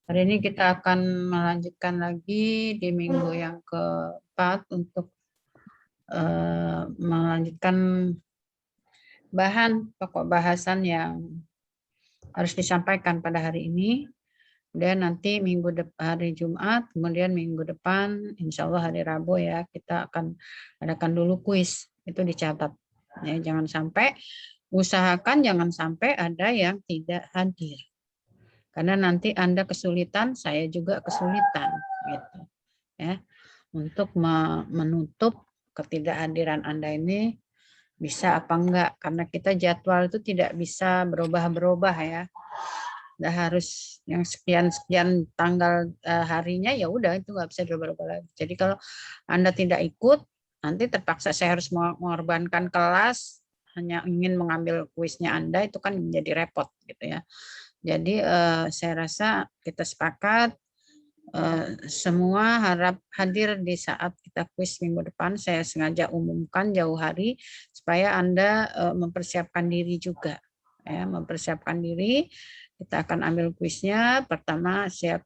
Hari ini kita akan melanjutkan lagi di minggu yang keempat untuk melanjutkan bahan pokok bahasan yang harus disampaikan pada hari ini. Kemudian nanti hari Jumat, kemudian minggu depan, insya Allah hari Rabu ya, kita akan adakan dulu kuis. Itu dicatat. Ya, usahakan jangan sampai ada yang tidak hadir. Karena nanti Anda kesulitan, saya juga kesulitan, gitu. Ya, untuk menutup ketidakhadiran Anda ini bisa apa enggak, karena kita jadwal itu tidak bisa berubah-berubah ya. Udah harus yang sekian tanggal harinya, ya udah itu nggak bisa berubah-ubah lagi. Jadi kalau Anda tidak ikut, nanti terpaksa saya harus mengorbankan kelas hanya ingin mengambil kuisnya Anda, itu kan menjadi repot gitu ya. Jadi saya rasa kita sepakat semua harap hadir di saat kita kuis minggu depan. Saya sengaja umumkan jauh hari supaya Anda mempersiapkan diri juga. Ya, mempersiapkan diri. Kita akan ambil kuisnya. Pertama siap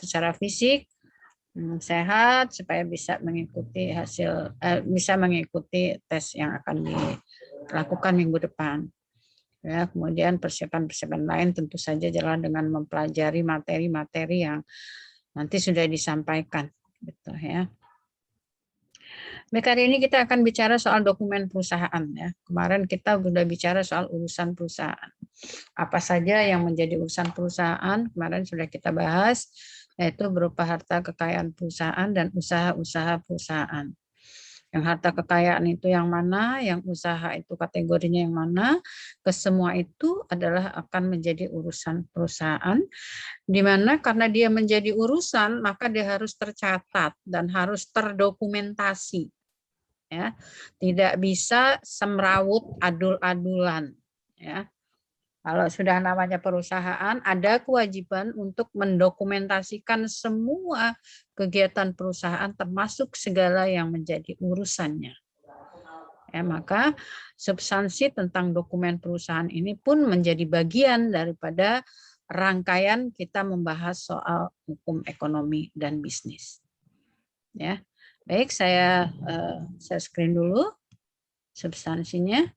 secara fisik, sehat supaya bisa mengikuti bisa mengikuti tes yang akan dilakukan minggu depan. Ya, kemudian persiapan-persiapan lain tentu saja jalan dengan mempelajari materi-materi yang nanti sudah disampaikan, gitu ya. Baik, hari ini kita akan bicara soal dokumen perusahaan ya. Kemarin kita sudah bicara soal urusan perusahaan. Apa saja yang menjadi urusan perusahaan kemarin sudah kita bahas, yaitu berupa harta kekayaan perusahaan dan usaha-usaha perusahaan. Yang harta kekayaan itu yang mana, yang usaha itu kategorinya yang mana, kesemua itu adalah akan menjadi urusan perusahaan, di mana karena dia menjadi urusan, maka dia harus tercatat dan harus terdokumentasi. Ya, tidak bisa semrawut adul-adulan. Ya. Kalau sudah namanya perusahaan, ada kewajiban untuk mendokumentasikan semua kegiatan perusahaan termasuk segala yang menjadi urusannya. Ya, maka substansi tentang dokumen perusahaan ini pun menjadi bagian daripada rangkaian kita membahas soal hukum ekonomi dan bisnis. Ya, baik, saya screen dulu substansinya.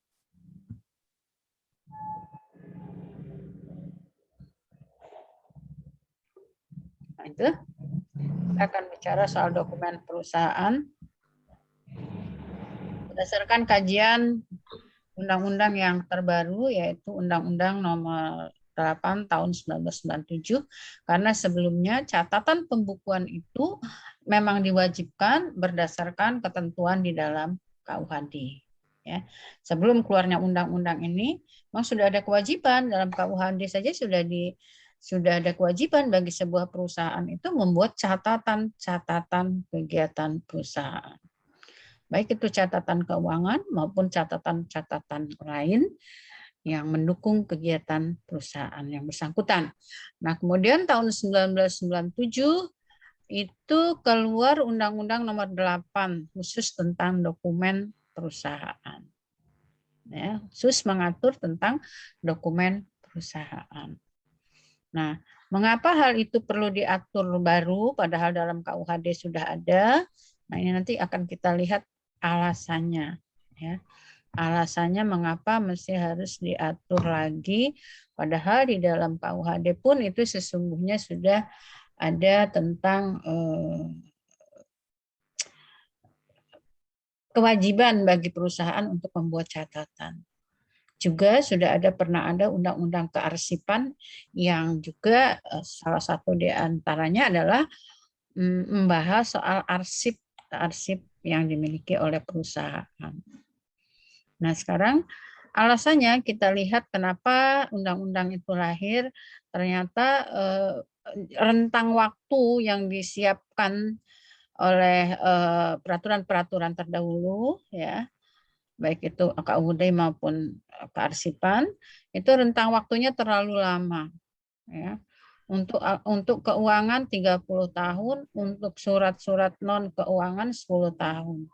Nah, itu kita akan bicara soal dokumen perusahaan berdasarkan kajian undang-undang yang terbaru, yaitu Undang-Undang Nomor 8 Tahun 1997, karena sebelumnya catatan pembukuan itu memang diwajibkan berdasarkan ketentuan di dalam KUHD. Ya. Sebelum keluarnya undang-undang ini, memang sudah ada kewajiban dalam KUHD saja sudah ada kewajiban bagi sebuah perusahaan itu membuat catatan kegiatan perusahaan. Baik itu catatan keuangan maupun catatan-catatan lain yang mendukung kegiatan perusahaan yang bersangkutan. Nah, kemudian tahun 1997 itu keluar Undang-Undang Nomor 8 khusus tentang dokumen perusahaan. Ya, khusus mengatur tentang dokumen perusahaan. Nah, mengapa hal itu perlu diatur baru padahal dalam KUHD sudah ada? Nah, ini nanti akan kita lihat alasannya, ya. Alasannya mengapa mesti harus diatur lagi, padahal di dalam KUHD pun itu sesungguhnya sudah ada tentang kewajiban bagi perusahaan untuk membuat catatan. Juga sudah pernah ada undang-undang kearsipan yang juga salah satu di antaranya adalah membahas soal arsip yang dimiliki oleh perusahaan. Nah, sekarang alasannya kita lihat kenapa undang-undang itu lahir. Ternyata rentang waktu yang disiapkan oleh peraturan-peraturan terdahulu, ya, baik itu KUHD maupun kearsipan, itu rentang waktunya terlalu lama. Ya. Untuk keuangan 30 tahun, untuk surat-surat non keuangan 10 tahun.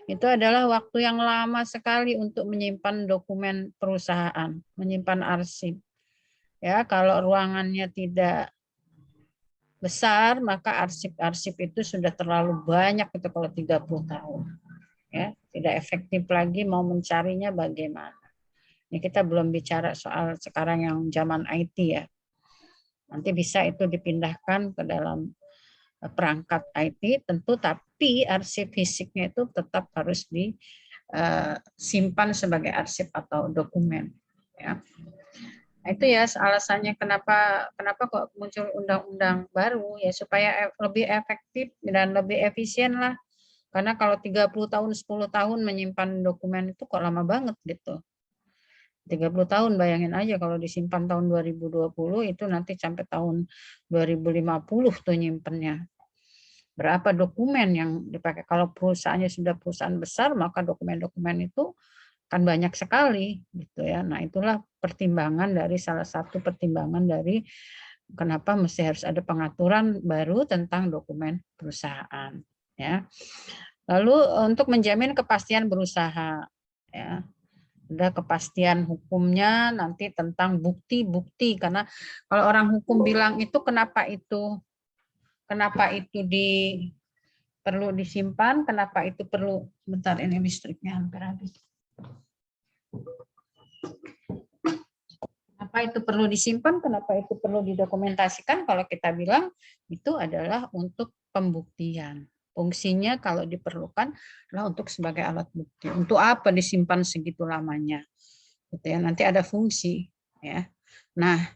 Itu adalah waktu yang lama sekali untuk menyimpan dokumen perusahaan, menyimpan arsip. Ya, kalau ruangannya tidak besar, maka arsip-arsip itu sudah terlalu banyak itu kalau 30 tahun. Ya, tidak efektif lagi mau mencarinya bagaimana. Ini kita belum bicara soal sekarang yang zaman IT ya. Nanti bisa itu dipindahkan ke dalam perangkat IT tentu, tapi arsip fisiknya itu tetap harus disimpan sebagai arsip atau dokumen. Ya. Nah, itu ya alasannya kenapa kok muncul undang-undang baru ya supaya lebih efektif dan lebih efisien lah. Karena kalau 30 tahun, 10 tahun menyimpan dokumen itu kok lama banget gitu. 30 tahun bayangin aja kalau disimpan tahun 2020 itu nanti sampai tahun 2050 tuh nyimpennya. Berapa dokumen yang dipakai? Kalau perusahaannya sudah perusahaan besar, maka dokumen-dokumen itu kan banyak sekali gitu ya. Nah, itulah pertimbangan dari salah satu pertimbangan dari kenapa mesti harus ada pengaturan baru tentang dokumen perusahaan ya. Lalu untuk menjamin kepastian berusaha ya. Ada kepastian hukumnya nanti tentang bukti-bukti karena kalau orang hukum bilang itu kenapa itu perlu disimpan, kenapa itu perlu bentar ini listriknya hampir habis. Kenapa itu perlu disimpan, kenapa itu perlu didokumentasikan? Kalau kita bilang itu adalah untuk pembuktian. Fungsinya kalau diperlukan adalah untuk sebagai alat bukti. Untuk apa disimpan segitu lamanya? Gitu ya. Nanti ada fungsi ya. Nah,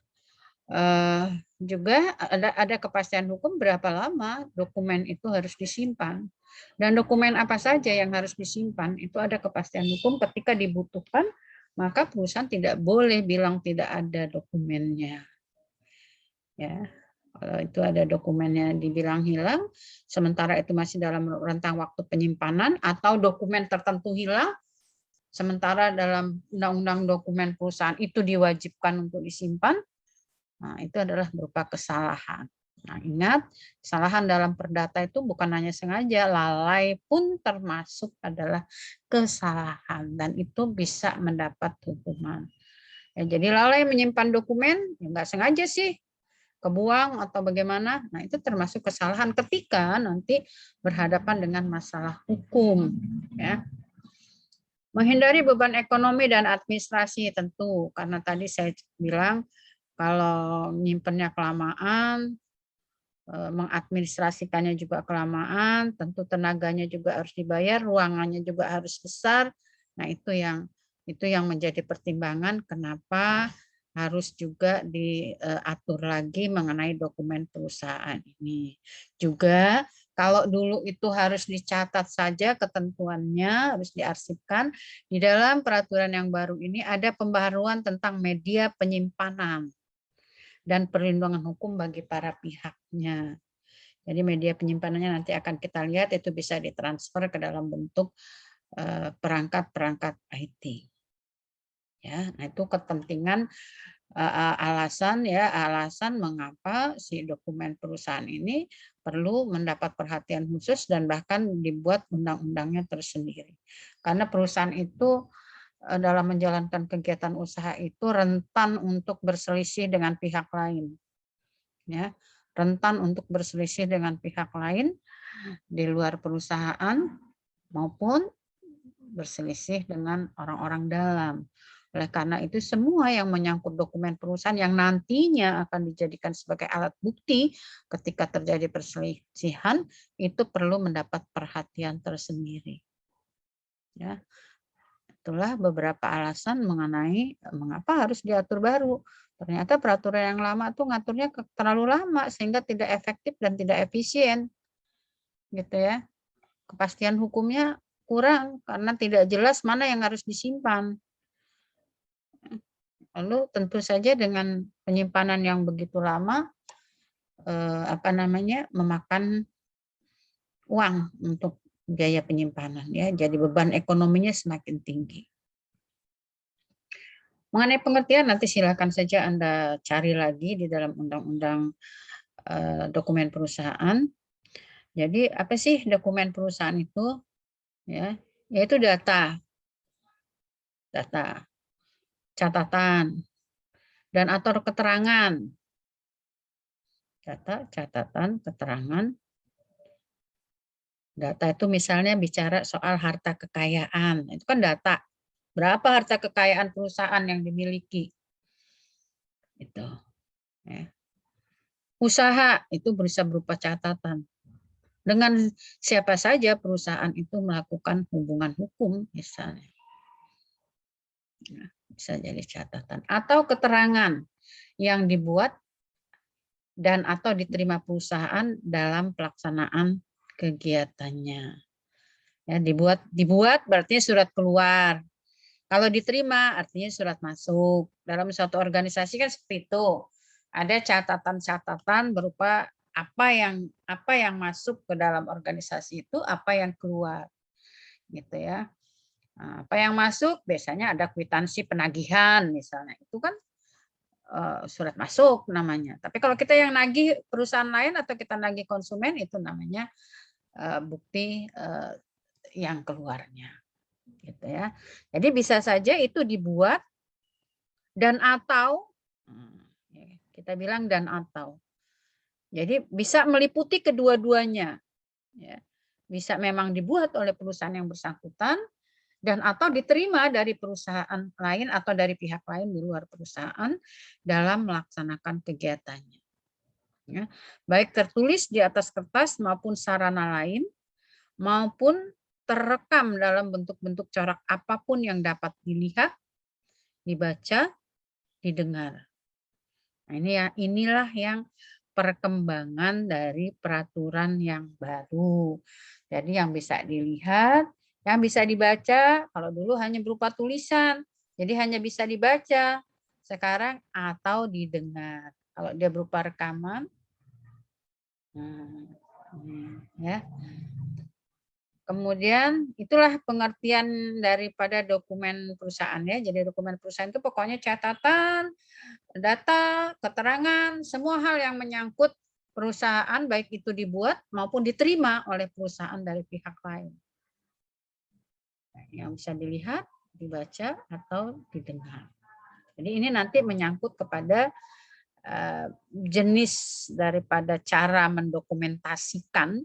juga ada kepastian hukum berapa lama dokumen itu harus disimpan. Dan dokumen apa saja yang harus disimpan, itu ada kepastian hukum ketika dibutuhkan, maka perusahaan tidak boleh bilang tidak ada dokumennya. Ya, kalau itu ada dokumennya dibilang hilang, sementara itu masih dalam rentang waktu penyimpanan, atau dokumen tertentu hilang, sementara dalam undang-undang dokumen perusahaan itu diwajibkan untuk disimpan, nah, itu adalah berupa kesalahan. Nah, ingat, kesalahan dalam perdata itu bukan hanya sengaja, lalai pun termasuk adalah kesalahan dan itu bisa mendapat hukuman. Ya, jadi lalai menyimpan dokumen, ya nggak sengaja sih, kebuang atau bagaimana, nah itu termasuk kesalahan ketika nanti berhadapan dengan masalah hukum. Ya. Menghindari beban ekonomi dan administrasi tentu, karena tadi saya bilang kalau nyimpennya kelamaan, mengadministrasikannya juga kelamaan, tentu tenaganya juga harus dibayar, ruangannya juga harus besar. Nah, itu yang menjadi pertimbangan kenapa harus juga diatur lagi mengenai dokumen perusahaan ini. Juga kalau dulu itu harus dicatat saja ketentuannya, harus diarsipkan, di dalam peraturan yang baru ini ada pembaharuan tentang media penyimpanan dan perlindungan hukum bagi para pihaknya. Jadi media penyimpanannya nanti akan kita lihat itu bisa ditransfer ke dalam bentuk perangkat-perangkat IT. Ya, nah itu kepentingan alasan mengapa si dokumen perusahaan ini perlu mendapat perhatian khusus dan bahkan dibuat undang-undangnya tersendiri. Karena perusahaan itu dalam menjalankan kegiatan usaha itu rentan untuk berselisih dengan pihak lain. Ya, rentan untuk berselisih dengan pihak lain di luar perusahaan maupun berselisih dengan orang-orang dalam. Oleh karena itu semua yang menyangkut dokumen perusahaan yang nantinya akan dijadikan sebagai alat bukti ketika terjadi perselisihan itu perlu mendapat perhatian tersendiri. Ya. Itulah beberapa alasan mengenai mengapa harus diatur baru. Ternyata peraturan yang lama tuh ngaturnya terlalu lama sehingga tidak efektif dan tidak efisien. Gitu ya. Kepastian hukumnya kurang karena tidak jelas mana yang harus disimpan. Lalu tentu saja dengan penyimpanan yang begitu lama memakan uang untuk biaya penyimpanan ya. Jadi beban ekonominya semakin tinggi. Mengenai pengertian nanti silakan saja Anda cari lagi di dalam undang-undang dokumen perusahaan. Jadi apa sih dokumen perusahaan itu? Ya, yaitu data, catatan, dan atau keterangan Data, catatan, keterangan. Data itu misalnya bicara soal harta kekayaan. Itu kan data. Berapa harta kekayaan perusahaan yang dimiliki. Itu. Ya. Usaha itu bisa berupa catatan. Dengan siapa saja perusahaan itu melakukan hubungan hukum misalnya. Nah, bisa jadi catatan. Atau keterangan yang dibuat dan atau diterima perusahaan dalam pelaksanaan kegiatannya. Ya, dibuat berarti surat keluar. Kalau diterima artinya surat masuk. Dalam suatu organisasi kan seperti itu. Ada catatan-catatan berupa apa yang masuk ke dalam organisasi itu, apa yang keluar. Gitu ya. Nah, apa yang masuk biasanya ada kwitansi penagihan misalnya. Itu kan surat masuk namanya. Tapi kalau kita yang nagih perusahaan lain atau kita nagih konsumen itu namanya bukti yang keluarnya, gitu ya. Jadi bisa saja itu dibuat dan atau kita bilang dan atau. Jadi bisa meliputi kedua-duanya. Ya. Bisa memang dibuat oleh perusahaan yang bersangkutan dan atau diterima dari perusahaan lain atau dari pihak lain di luar perusahaan dalam melaksanakan kegiatannya. Ya, baik tertulis di atas kertas maupun sarana lain, maupun terekam dalam bentuk-bentuk corak apapun yang dapat dilihat, dibaca, didengar. Nah, inilah yang perkembangan dari peraturan yang baru. Jadi yang bisa dilihat, yang bisa dibaca, kalau dulu hanya berupa tulisan, jadi hanya bisa dibaca. Sekarang atau didengar. Kalau dia berupa rekaman, ya. Kemudian itulah pengertian daripada dokumen perusahaan ya. Jadi dokumen perusahaan itu pokoknya catatan, data, keterangan, semua hal yang menyangkut perusahaan baik itu dibuat maupun diterima oleh perusahaan dari pihak lain. Yang bisa dilihat, dibaca atau didengar. Jadi ini nanti menyangkut kepada jenis daripada cara mendokumentasikan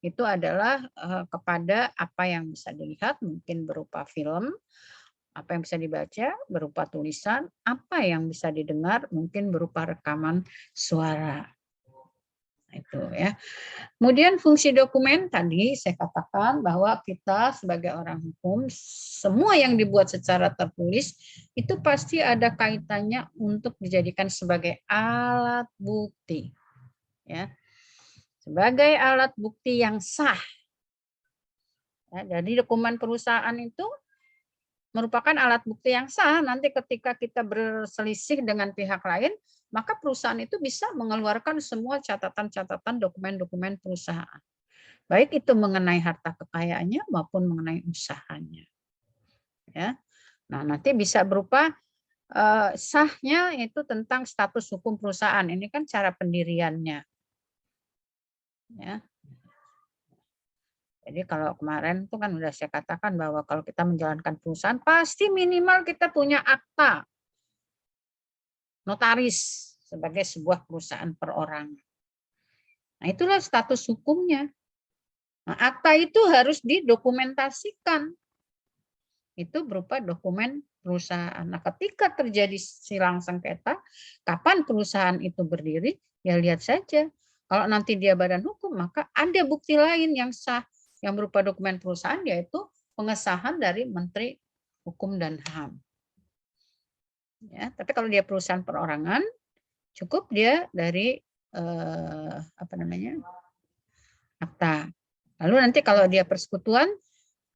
itu adalah kepada apa yang bisa dilihat, mungkin berupa film, apa yang bisa dibaca berupa tulisan, apa yang bisa didengar mungkin berupa rekaman suara. Itu ya. Kemudian fungsi dokumen tadi saya katakan bahwa kita sebagai orang hukum semua yang dibuat secara tertulis itu pasti ada kaitannya untuk dijadikan sebagai alat bukti. Ya. Sebagai alat bukti yang sah. Ya, jadi dokumen perusahaan itu merupakan alat bukti yang sah. Nanti ketika kita berselisih dengan pihak lain, maka perusahaan itu bisa mengeluarkan semua catatan-catatan dokumen-dokumen perusahaan. Baik itu mengenai harta kekayaannya maupun mengenai usahanya. Ya. Nah, nanti bisa berupa sahnya itu tentang status hukum perusahaan. Ini kan cara pendiriannya. Ya. Jadi kalau kemarin itu kan sudah saya katakan bahwa kalau kita menjalankan perusahaan pasti minimal kita punya akta notaris sebagai sebuah perusahaan perorangan. Nah, itulah status hukumnya. Nah, akta itu harus didokumentasikan. Itu berupa dokumen perusahaan. Nah, ketika terjadi silang sengketa, kapan perusahaan itu berdiri, ya lihat saja. Kalau nanti dia badan hukum, maka ada bukti lain yang sah yang berupa dokumen perusahaan, yaitu pengesahan dari Menteri Hukum dan HAM. Ya, tapi kalau dia perusahaan perorangan, cukup dia dari akta. Lalu nanti kalau dia persekutuan,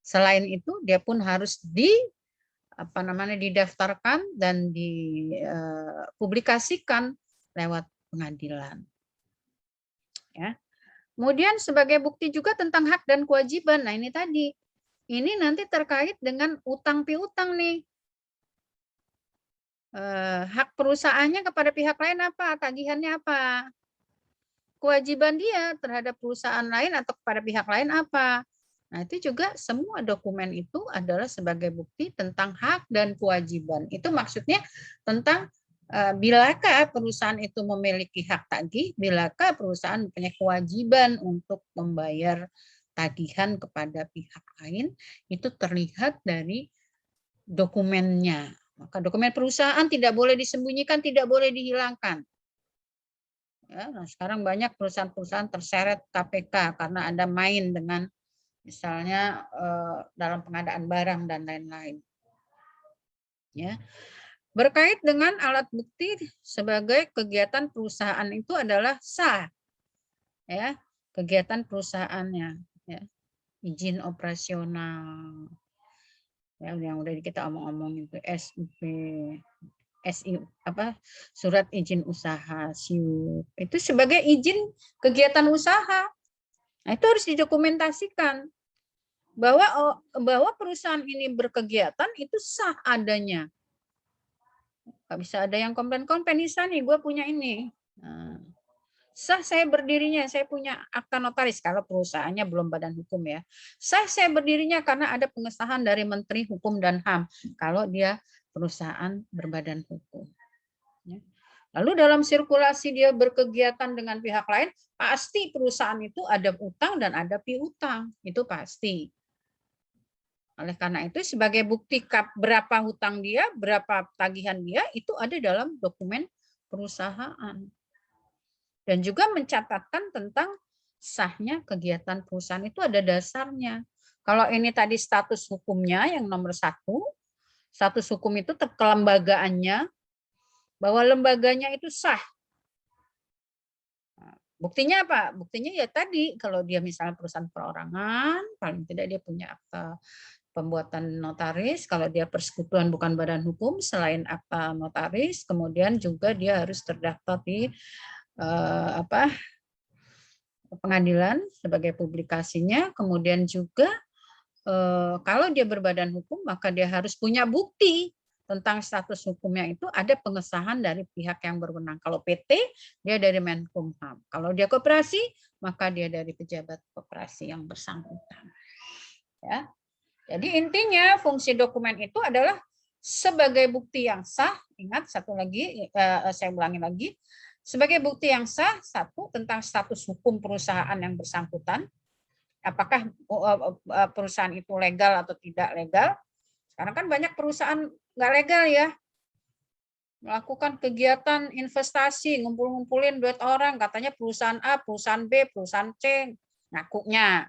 selain itu dia pun harus didaftarkan dan dipublikasikan lewat pengadilan. Ya. Kemudian sebagai bukti juga tentang hak dan kewajiban. Nah, ini tadi. Ini nanti terkait dengan utang piutang nih. Hak perusahaannya kepada pihak lain apa? Tagihannya apa? Kewajiban dia terhadap perusahaan lain atau kepada pihak lain apa? Nah, itu juga semua dokumen itu adalah sebagai bukti tentang hak dan kewajiban. Itu maksudnya tentang Bilakah perusahaan itu memiliki hak tagih, bilakah perusahaan punya kewajiban untuk membayar tagihan kepada pihak lain, itu terlihat dari dokumennya. Maka dokumen perusahaan tidak boleh disembunyikan, tidak boleh dihilangkan. Ya, nah sekarang banyak perusahaan-perusahaan terseret KPK karena ada main dengan misalnya dalam pengadaan barang dan lain-lain. Ya. Berkait dengan alat bukti sebagai kegiatan perusahaan itu adalah sah, ya, kegiatan perusahaannya, ya, izin operasional, ya, yang udah kita omong-omong itu SIP, apa, surat izin usaha, SIUP, itu sebagai izin kegiatan usaha. Nah, itu harus didokumentasikan bahwa perusahaan ini berkegiatan itu sah adanya. Nggak bisa ada yang komplain-komplain, nih gue punya ini. Nah, sah saya berdirinya, saya punya akta notaris kalau perusahaannya belum badan hukum ya. Sah saya berdirinya karena ada pengesahan dari Menteri Hukum dan HAM kalau dia perusahaan berbadan hukum. Ya. Lalu dalam sirkulasi dia berkegiatan dengan pihak lain, pasti perusahaan itu ada utang dan ada piutang, itu pasti. Oleh karena itu sebagai bukti berapa hutang dia, berapa tagihan dia, itu ada dalam dokumen perusahaan. Dan juga mencatatkan tentang sahnya kegiatan perusahaan itu ada dasarnya. Kalau ini tadi status hukumnya yang nomor 1, status hukum itu kelembagaannya, bahwa lembaganya itu sah. Buktinya apa? Buktinya ya tadi, kalau dia misalnya perusahaan perorangan, paling tidak dia punya akta pembuatan notaris. Kalau dia persekutuan bukan badan hukum, selain akta notaris, kemudian juga dia harus terdaftar di pengadilan sebagai publikasinya. Kemudian juga kalau dia berbadan hukum, maka dia harus punya bukti tentang status hukumnya itu ada pengesahan dari pihak yang berwenang. Kalau PT, dia dari Menkumham. Kalau dia koperasi, maka dia dari pejabat koperasi yang bersangkutan. Ya. Jadi intinya fungsi dokumen itu adalah sebagai bukti yang sah. Ingat satu lagi, saya ulangi lagi. Sebagai bukti yang sah, satu, tentang status hukum perusahaan yang bersangkutan. Apakah perusahaan itu legal atau tidak legal. Sekarang kan banyak perusahaan nggak legal ya. Melakukan kegiatan investasi, ngumpul-ngumpulin duit orang. Katanya perusahaan A, perusahaan B, perusahaan C. Ngakunya.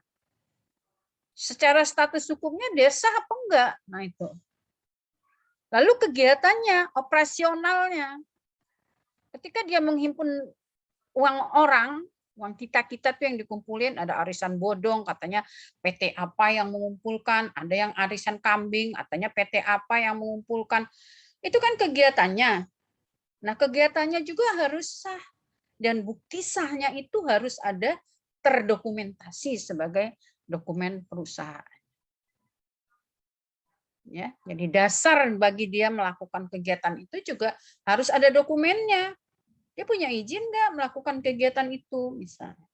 Secara status hukumnya dia sah apa enggak? Nah itu. Lalu kegiatannya, operasionalnya. Ketika dia menghimpun uang orang, uang kita-kita tuh yang dikumpulin, ada arisan bodong, katanya PT apa yang mengumpulkan, ada yang arisan kambing, katanya PT apa yang mengumpulkan. Itu kan kegiatannya. Nah, kegiatannya juga harus sah. Dan bukti sahnya itu harus ada terdokumentasi sebagai dokumen perusahaan. Ya, jadi dasar bagi dia melakukan kegiatan itu juga harus ada dokumennya. Dia punya izin nggak melakukan kegiatan itu, misalnya.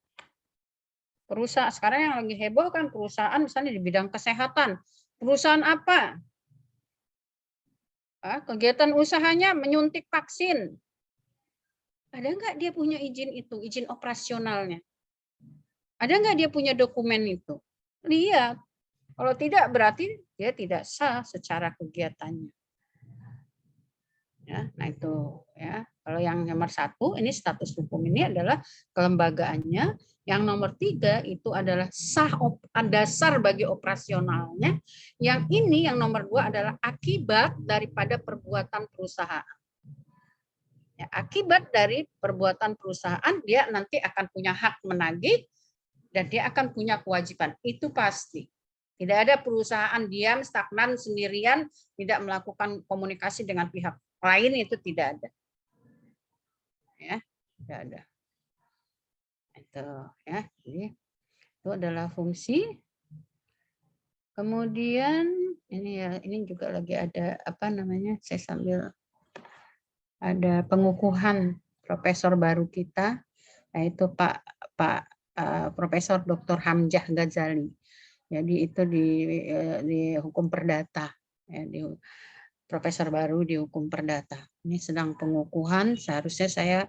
Perusahaan sekarang yang lagi heboh kan perusahaan misalnya di bidang kesehatan. Perusahaan apa? Kegiatan usahanya menyuntik vaksin. Ada nggak dia punya izin itu, izin operasionalnya? Ada nggak dia punya dokumen itu? Lihat. Kalau tidak berarti dia tidak sah secara kegiatannya. Ya, nah itu ya. Kalau yang nomor 1 ini status hukum ini adalah kelembagaannya. Yang nomor 3 itu adalah sah dasar bagi operasionalnya. Yang ini yang nomor 2 adalah akibat daripada perbuatan perusahaan. Ya, akibat dari perbuatan perusahaan dia nanti akan punya hak menagih dan dia akan punya kewajiban. Itu pasti. Tidak ada perusahaan diam, stagnan, sendirian, tidak melakukan komunikasi dengan pihak lain, itu tidak ada. Ya, tidak ada. Itu ya. Jadi itu adalah fungsi. Kemudian ini ya, ini juga lagi ada apa namanya? Saya sambil ada pengukuhan profesor baru kita, yaitu Pak Profesor Dr. Hamzah Ghazali. Jadi itu di hukum perdata, ya, di profesor baru di hukum perdata. Ini sedang pengukuhan, seharusnya saya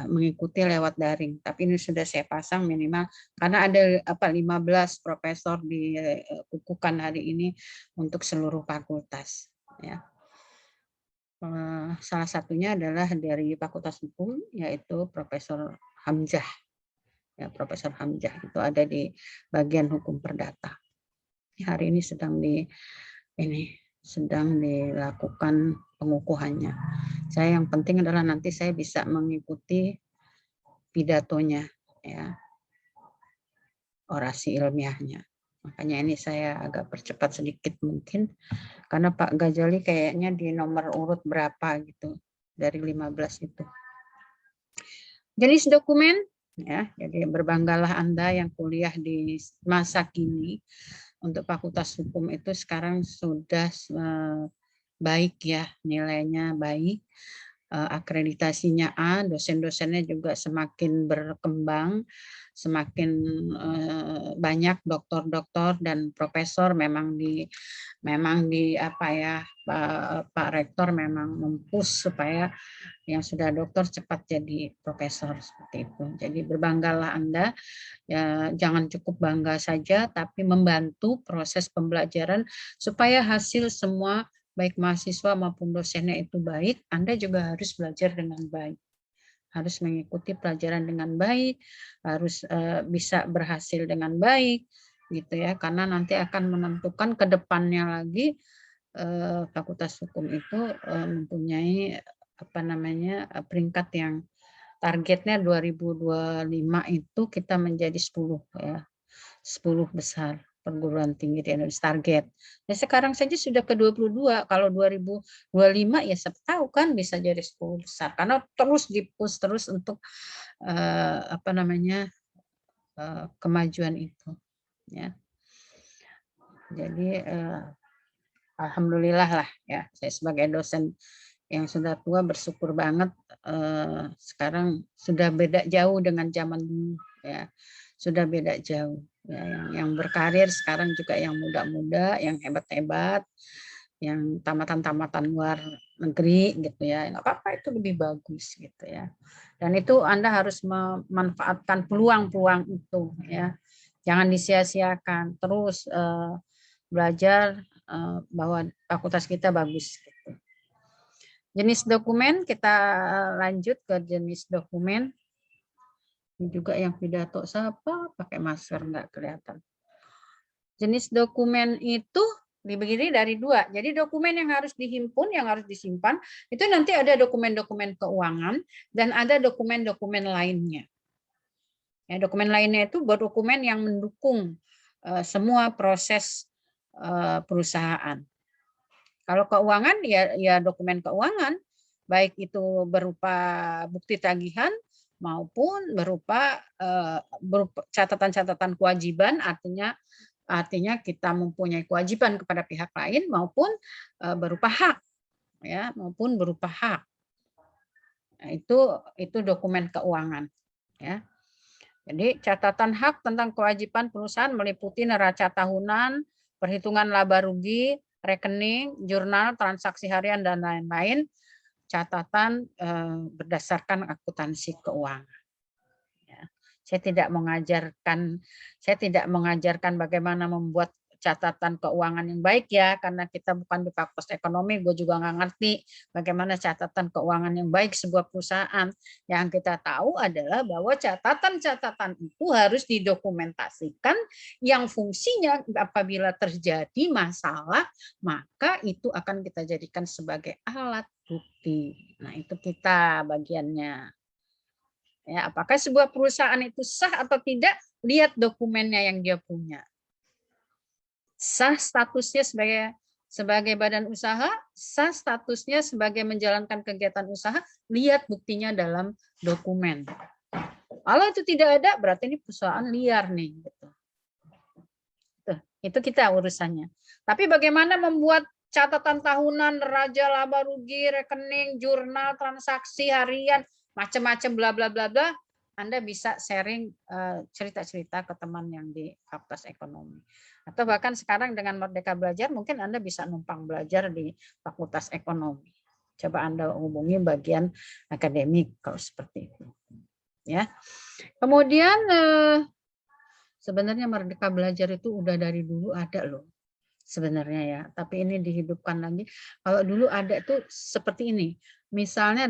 mengikuti lewat daring, tapi ini sudah saya pasang minimal karena ada 15 profesor dikukuhkan hari ini untuk seluruh fakultas, ya. Salah satunya adalah dari Fakultas Hukum, yaitu Profesor Hamzah, ya, Profesor Hamzah itu ada di bagian hukum perdata. Hari ini sedang dilakukan pengukuhannya. Saya yang penting adalah nanti saya bisa mengikuti pidatonya, ya, orasi ilmiahnya. Makanya ini saya agak percepat sedikit mungkin, karena Pak Ghazali kayaknya di nomor urut berapa gitu, dari 15 itu. Jenis dokumen, ya, jadi berbanggalah Anda yang kuliah di masa kini. Untuk Fakultas Hukum itu sekarang sudah baik, ya, nilainya baik, akreditasinya A, dosen-dosennya juga semakin berkembang, semakin banyak doktor-doktor dan profesor. Memang di apa ya, Pak Rektor memang mempush supaya yang sudah doktor cepat jadi profesor, seperti itu. Jadi berbanggalah Anda, ya, jangan cukup bangga saja, tapi membantu proses pembelajaran supaya hasil semua baik mahasiswa maupun dosennya itu baik. Anda juga harus belajar dengan baik, harus mengikuti pelajaran dengan baik, harus bisa berhasil dengan baik, gitu ya, karena nanti akan menentukan ke depannya lagi Fakultas Hukum itu mempunyai peringkat yang targetnya 2025 itu kita menjadi 10, ya, 10 besar perguruan tinggi di Indonesia target. Nah, sekarang saja sudah ke 22, kalau 2025 ya siapa tahu kan bisa jadi 10 besar, karena terus di-push terus untuk kemajuan itu, ya. Jadi alhamdulillah lah, ya, saya sebagai dosen yang sudah tua bersyukur banget, sekarang sudah beda jauh dengan zaman dulu, ya, sudah beda jauh, ya, yang berkarir sekarang juga yang muda-muda, yang hebat-hebat, yang tamatan-tamatan luar negeri gitu, ya, nggak apa-apa, itu lebih bagus gitu, ya. Dan itu Anda harus memanfaatkan peluang-peluang itu, ya, jangan disia-siakan, terus belajar bahwa fakultas kita bagus. Jenis dokumen, kita lanjut ke jenis dokumen. Ini juga yang pidato siapa pakai masker nggak kelihatan. Jenis dokumen itu dibagi dari 2. Jadi dokumen yang harus dihimpun, yang harus disimpan, itu nanti ada dokumen-dokumen keuangan dan ada dokumen-dokumen lainnya. Ya, dokumen lainnya itu dokumen yang mendukung semua proses perusahaan. Kalau keuangan, ya dokumen keuangan, baik itu berupa bukti tagihan maupun berupa catatan-catatan kewajiban, artinya kita mempunyai kewajiban kepada pihak lain maupun berupa hak, ya, maupun berupa hak. Nah, itu dokumen keuangan, ya. Jadi catatan hak tentang kewajiban perusahaan meliputi neraca tahunan, perhitungan laba rugi, rekening, jurnal, transaksi harian, dan lain-lain, catatan berdasarkan akuntansi keuangan. Ya. Saya tidak mengajarkan bagaimana membuat catatan keuangan yang baik, ya, karena kita bukan di Fakultas Ekonomi, gue juga nggak ngerti bagaimana catatan keuangan yang baik sebuah perusahaan. Yang kita tahu adalah bahwa catatan-catatan itu harus didokumentasikan, yang fungsinya apabila terjadi masalah, maka itu akan kita jadikan sebagai alat bukti. Nah, itu kita bagiannya. Ya, apakah sebuah perusahaan itu sah atau tidak? Lihat dokumennya yang dia punya. Sah statusnya sebagai badan usaha, sah statusnya sebagai menjalankan kegiatan usaha, lihat buktinya dalam dokumen. Kalau itu tidak ada, berarti ini perusahaan liar nih. Itu kita urusannya. Tapi bagaimana membuat catatan tahunan, neraca, laba rugi, rekening, jurnal, transaksi harian, macam-macam bla bla bla bla, Anda bisa sharing cerita-cerita ke teman yang di Fakultas Ekonomi. Atau bahkan sekarang dengan Merdeka Belajar, mungkin Anda bisa numpang belajar di Fakultas Ekonomi. Coba Anda hubungi bagian akademik kalau seperti itu. Ya. Kemudian sebenarnya Merdeka Belajar itu udah dari dulu ada loh. Sebenarnya ya, tapi ini dihidupkan lagi. Kalau dulu ada itu seperti ini. Misalnya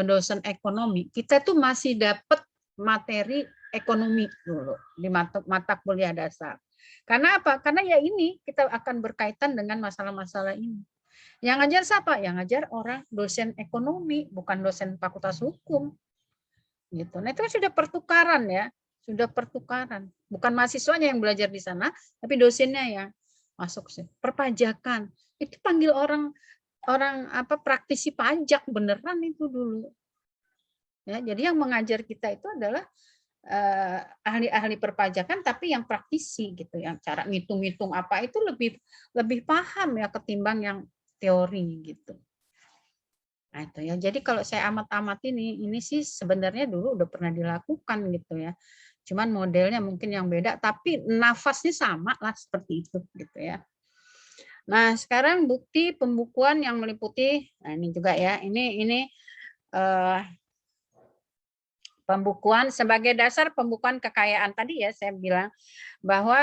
dosen ekonomi, kita tuh masih dapat materi ekonomi dulu di mata kuliah dasar. Karena apa? Karena ya ini kita akan berkaitan dengan masalah-masalah ini. Yang ngajar siapa? Yang ngajar orang dosen ekonomi, bukan dosen fakultas hukum. Gitu. Nah, itu sudah pertukaran ya, sudah pertukaran. Bukan mahasiswanya yang belajar di sana, tapi dosennya yang masuk sih. Perpajakan. Itu panggil orang apa praktisi pajak beneran itu dulu. Ya, jadi yang mengajar kita itu adalah ahli-ahli perpajakan tapi yang praktisi gitu, yang cara ngitung-ngitung apa itu lebih paham ya ketimbang yang teori gitu. Nah itu ya. Jadi kalau saya amat-amat ini sih sebenarnya dulu udah pernah dilakukan gitu ya. Cuman modelnya mungkin yang beda, tapi nafasnya sama lah seperti itu gitu ya. Nah sekarang bukti pembukuan yang meliputi, nah ini juga ya, ini pembukuan sebagai dasar pembukuan kekayaan tadi ya saya bilang bahwa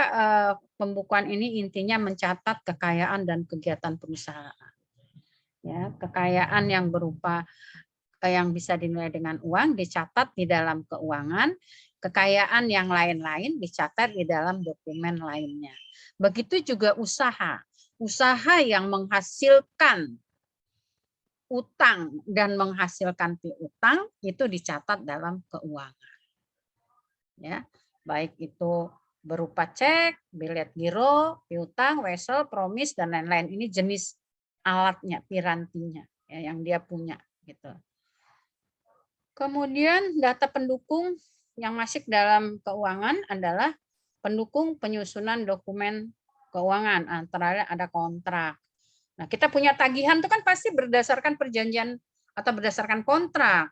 pembukuan ini intinya mencatat kekayaan dan kegiatan perusahaan. Ya, kekayaan yang berupa yang bisa dinilai dengan uang dicatat di dalam keuangan, kekayaan yang lain-lain dicatat di dalam dokumen lainnya. Begitu juga usaha. Usaha yang menghasilkan utang dan menghasilkan piutang itu dicatat dalam keuangan. Ya, baik itu berupa cek, bilet giro, piutang, wesel, promis dan lain-lain. Ini jenis alatnya, pirantinya ya, yang dia punya gitu. Kemudian data pendukung yang masuk dalam keuangan adalah pendukung penyusunan dokumen keuangan, antara ada kontrak. Nah, kita punya tagihan itu kan pasti berdasarkan perjanjian atau berdasarkan kontrak.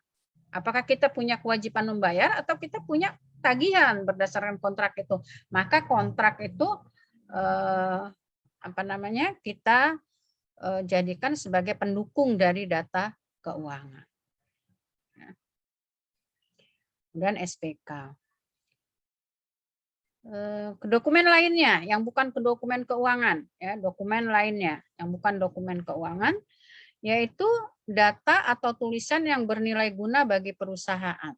Apakah kita punya kewajiban membayar atau kita punya tagihan berdasarkan kontrak itu. Maka kontrak itu kita jadikan sebagai pendukung dari data keuangan. Dan SPK. Dokumen lainnya yang bukan ke dokumen keuangan, ya dokumen lainnya yang bukan dokumen keuangan, yaitu data atau tulisan yang bernilai guna bagi perusahaan,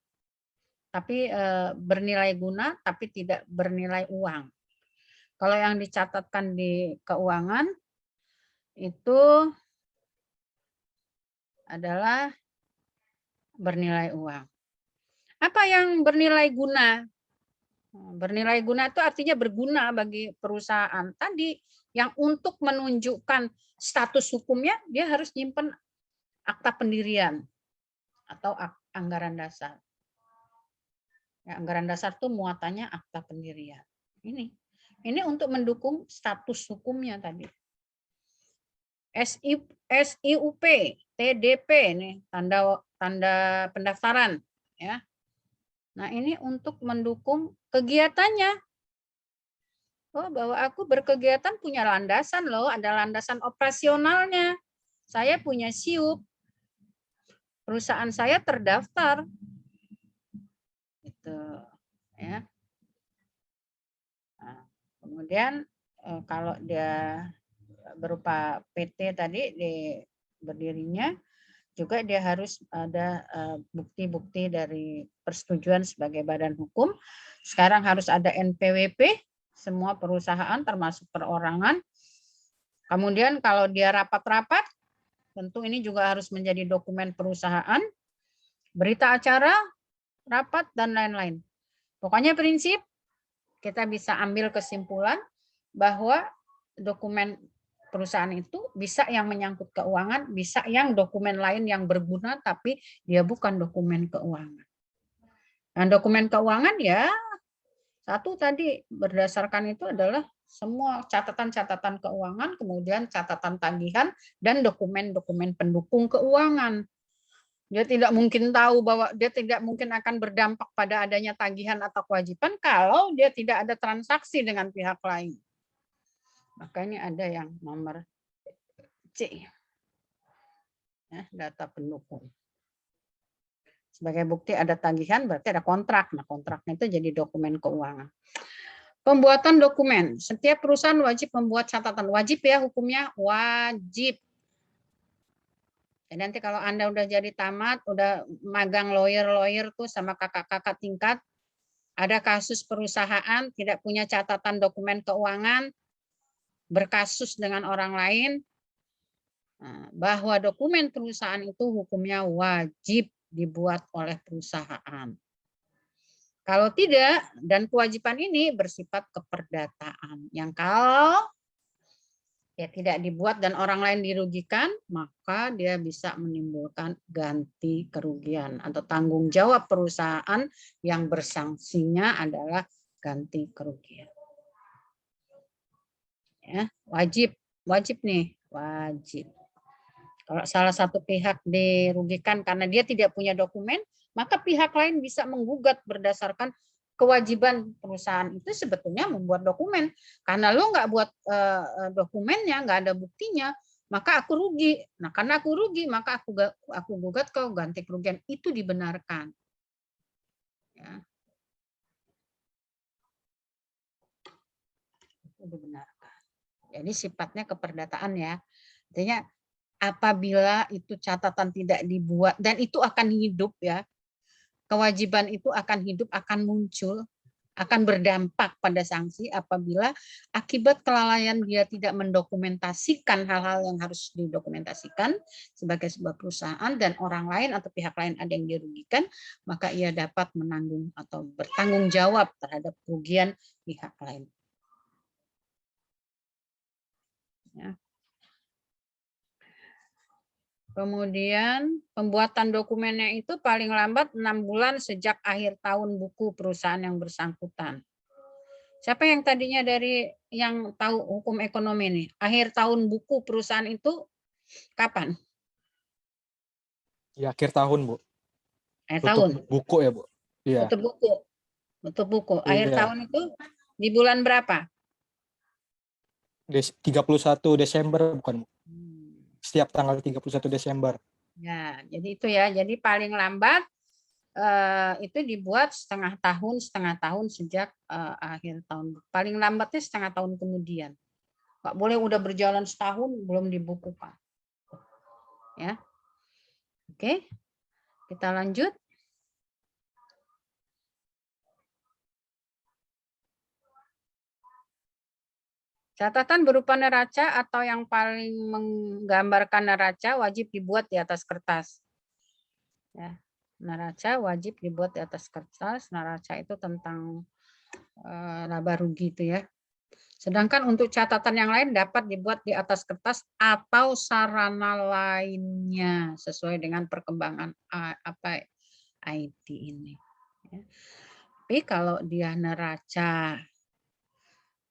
tapi bernilai guna tapi tidak bernilai uang. Kalau yang dicatatkan di keuangan itu adalah bernilai uang. Apa yang bernilai guna? Bernilai guna itu artinya berguna bagi perusahaan. Tadi yang untuk menunjukkan status hukumnya, dia harus nyimpen akta pendirian atau anggaran dasar. Ya, anggaran dasar itu muatannya akta pendirian. Ini untuk mendukung status hukumnya tadi. SIUP, TDP nih tanda pendaftaran ya. Nah, ini untuk mendukung kegiatannya. Oh, bahwa aku berkegiatan punya landasan loh, ada landasan operasionalnya. Saya punya SIUP. Perusahaan saya terdaftar. Gitu, ya. Nah, kemudian kalau dia berupa PT tadi di berdirinya juga dia harus ada bukti-bukti dari persetujuan sebagai badan hukum. Sekarang harus ada NPWP, semua perusahaan termasuk perorangan. Kemudian kalau dia rapat-rapat, tentu ini juga harus menjadi dokumen perusahaan, berita acara, rapat, dan lain-lain. Pokoknya prinsip, kita bisa ambil kesimpulan bahwa dokumen perusahaan itu bisa yang menyangkut keuangan, bisa yang dokumen lain yang berguna tapi dia bukan dokumen keuangan. Nah, dokumen keuangan ya satu tadi berdasarkan itu adalah semua catatan-catatan keuangan, kemudian catatan tagihan dan dokumen-dokumen pendukung keuangan. Dia tidak mungkin tahu bahwa dia tidak mungkin akan berdampak pada adanya tagihan atau kewajiban kalau dia tidak ada transaksi dengan pihak lain. Makanya ada yang nomor C. Ya, data pendukung. Sebagai bukti ada tagihan berarti ada kontrak. Nah, kontraknya itu jadi dokumen keuangan. Pembuatan dokumen. Setiap perusahaan wajib membuat catatan. Wajib ya hukumnya, wajib. Jadi nanti kalau Anda udah jadi tamat, udah magang lawyer tuh sama kakak-kakak tingkat, ada kasus perusahaan tidak punya catatan dokumen keuangan, berkasus dengan orang lain, bahwa dokumen perusahaan itu hukumnya wajib dibuat oleh perusahaan. Kalau tidak, dan kewajiban ini bersifat keperdataan. Yang kalau ya tidak dibuat dan orang lain dirugikan, maka dia bisa menimbulkan ganti kerugian atau tanggung jawab perusahaan yang bersangsinya adalah ganti kerugian. Ya, wajib nih, wajib. Kalau salah satu pihak dirugikan karena dia tidak punya dokumen, maka pihak lain bisa menggugat berdasarkan kewajiban perusahaan itu sebetulnya membuat dokumen. Karena lo nggak buat dokumennya, nggak ada buktinya, maka aku rugi. Nah, karena aku rugi, maka aku gugat kau ganti kerugian. Itu dibenarkan. Ya. Itu dibenarkan. Jadi sifatnya keperdataan ya. Artinya apabila itu catatan tidak dibuat dan itu akan hidup ya. Kewajiban itu akan hidup, akan muncul, akan berdampak pada sanksi apabila akibat kelalaian dia tidak mendokumentasikan hal-hal yang harus didokumentasikan sebagai sebuah perusahaan dan orang lain atau pihak lain ada yang dirugikan, maka ia dapat menanggung atau bertanggung jawab terhadap kerugian pihak lain. Ya. Kemudian pembuatan dokumennya itu paling lambat 6 bulan sejak akhir tahun buku perusahaan yang bersangkutan. Siapa yang tadinya dari yang tahu hukum ekonomi nih? Akhir tahun buku perusahaan itu kapan? Ya, akhir tahun, Bu. Akhir Tutup tahun. buku ya, Bu? Iya. Tutup buku. Tutup buku. Akhir Iya. tahun itu di bulan berapa? 31 Desember bukan, Bu? Setiap tanggal 31 Desember. Ya, jadi itu ya. Jadi paling lambat itu dibuat setengah tahun sejak akhir tahun. Paling lambatnya setengah tahun kemudian. Nggak boleh udah berjalan setahun belum dibukukan. Ya, oke, kita lanjut. Catatan berupa neraca atau yang paling menggambarkan neraca wajib dibuat di atas kertas. Ya, neraca wajib dibuat di atas kertas. Neraca itu tentang laba rugi itu ya. Sedangkan untuk catatan yang lain dapat dibuat di atas kertas atau sarana lainnya sesuai dengan perkembangan IT ini. Ya. Tapi kalau dia neraca,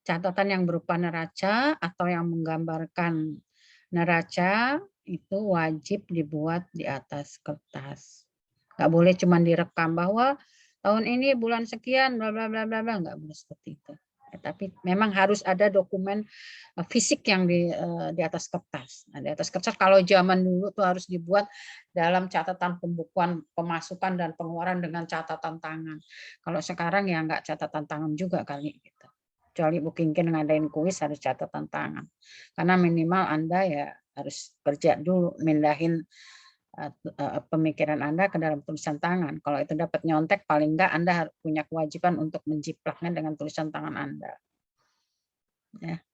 catatan yang berupa neraca atau yang menggambarkan neraca itu wajib dibuat di atas kertas. Nggak boleh cuma direkam bahwa tahun ini bulan sekian bla bla bla bla bla, nggak boleh seperti itu. Tapi memang harus ada dokumen fisik yang di atas kertas. Nah, di atas kertas kalau zaman dulu tuh harus dibuat dalam catatan pembukuan pemasukan dan pengeluaran dengan catatan tangan. Kalau sekarang ya nggak catatan tangan juga kali gitu. Kecuali Booking ngadain kuis harus catatan tangan. Karena minimal Anda ya harus kerja dulu mindahin pemikiran Anda ke dalam tulisan tangan. Kalau itu dapat nyontek, paling enggak Anda harus punya kewajiban untuk menjiplaknya dengan tulisan tangan Anda. Ya.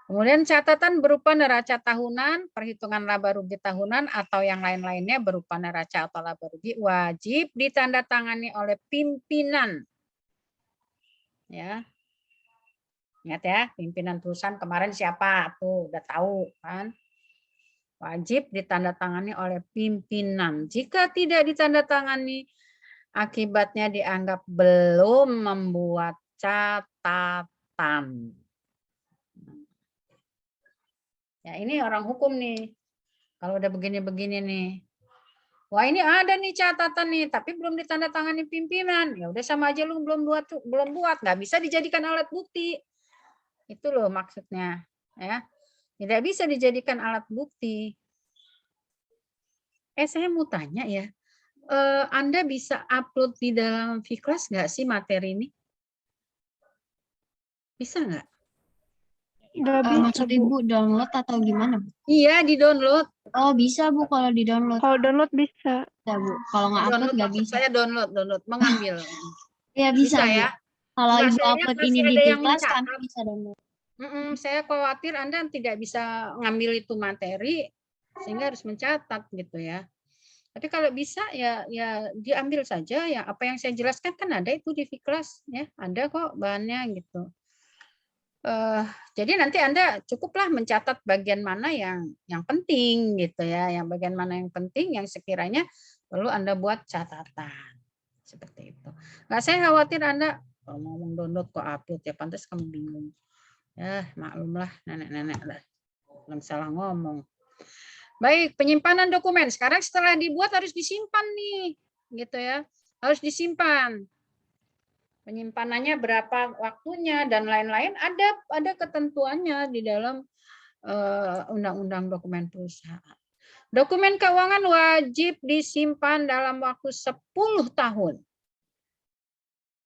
Kemudian catatan berupa neraca tahunan, perhitungan laba rugi tahunan, atau yang lain-lainnya berupa neraca atau laba rugi wajib ditandatangani oleh pimpinan. Ya. Ingat ya, pimpinan perusahaan kemarin siapa? Tuh, udah tahu kan? Wajib ditandatangani oleh pimpinan. Jika tidak ditandatangani, akibatnya dianggap belum membuat catatan. Ya, ini orang hukum nih. Kalau udah begini-begini nih. Wah, ini ada nih catatan nih, tapi belum ditandatangani pimpinan. Ya udah sama aja lu belum buat, nggak bisa dijadikan alat bukti. Itu loh maksudnya, ya. Tidak bisa dijadikan alat bukti. Saya mau tanya ya, Anda bisa upload di dalam Vclass nggak sih materi ini? Bisa nggak? Nggak bisa, Maksud Ibu download atau gimana, Bu? Iya, di-download. Oh, bisa, Bu, kalau di-download. Kalau download bisa. Bisa, Bu. Kalau nggak upload Download nggak maksud bisa. saya download, mengambil. Iya, bisa, Bisa Bu. ya? Kalau Enggak, Ibu saya lihat upload masih ini di ada yang Vclass, kami mencatat. bisa download. Saya khawatir Anda tidak bisa ngambil itu materi sehingga harus mencatat gitu ya. Tapi kalau bisa ya diambil saja ya, apa yang saya jelaskan kan ada itu di Vclass ya, ada kok bahannya gitu. Jadi nanti Anda cukuplah mencatat bagian mana yang penting gitu ya, yang bagian mana yang penting yang sekiranya perlu Anda buat catatan. Seperti itu. Nggak, saya khawatir Anda ngomong download kok upload ya, pantas kamu bingung. Ya, maklumlah nenek-nenek lah. Belum salah ngomong. Baik, penyimpanan dokumen. Sekarang setelah dibuat harus disimpan nih. Gitu ya. Harus disimpan. Penyimpanannya berapa waktunya dan lain-lain ada ketentuannya di dalam undang-undang dokumen perusahaan. Dokumen keuangan wajib disimpan dalam waktu 10 tahun.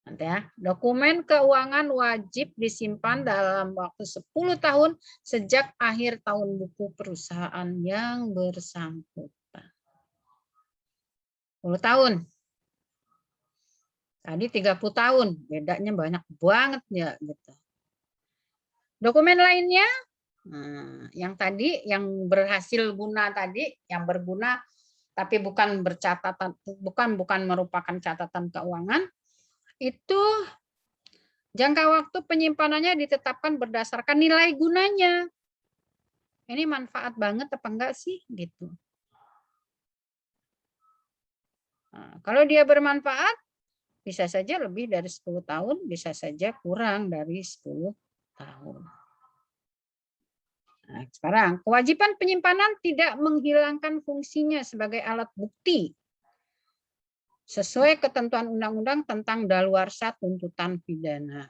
Nanti ya, dokumen keuangan wajib disimpan dalam waktu 10 tahun sejak akhir tahun buku perusahaan yang bersangkutan. 10 tahun. Tadi 30 tahun, bedanya banyak banget ya gitu. Dokumen lainnya, yang tadi yang berhasil guna tadi, yang berguna tapi bukan bercatatan, bukan merupakan catatan keuangan, itu jangka waktu penyimpanannya ditetapkan berdasarkan nilai gunanya. Ini manfaat banget apa enggak sih gitu. Nah, kalau dia bermanfaat, bisa saja lebih dari 10 tahun, bisa saja kurang dari 10 tahun. Nah, sekarang, kewajiban penyimpanan tidak menghilangkan fungsinya sebagai alat bukti sesuai ketentuan undang-undang tentang daluarsa tuntutan pidana.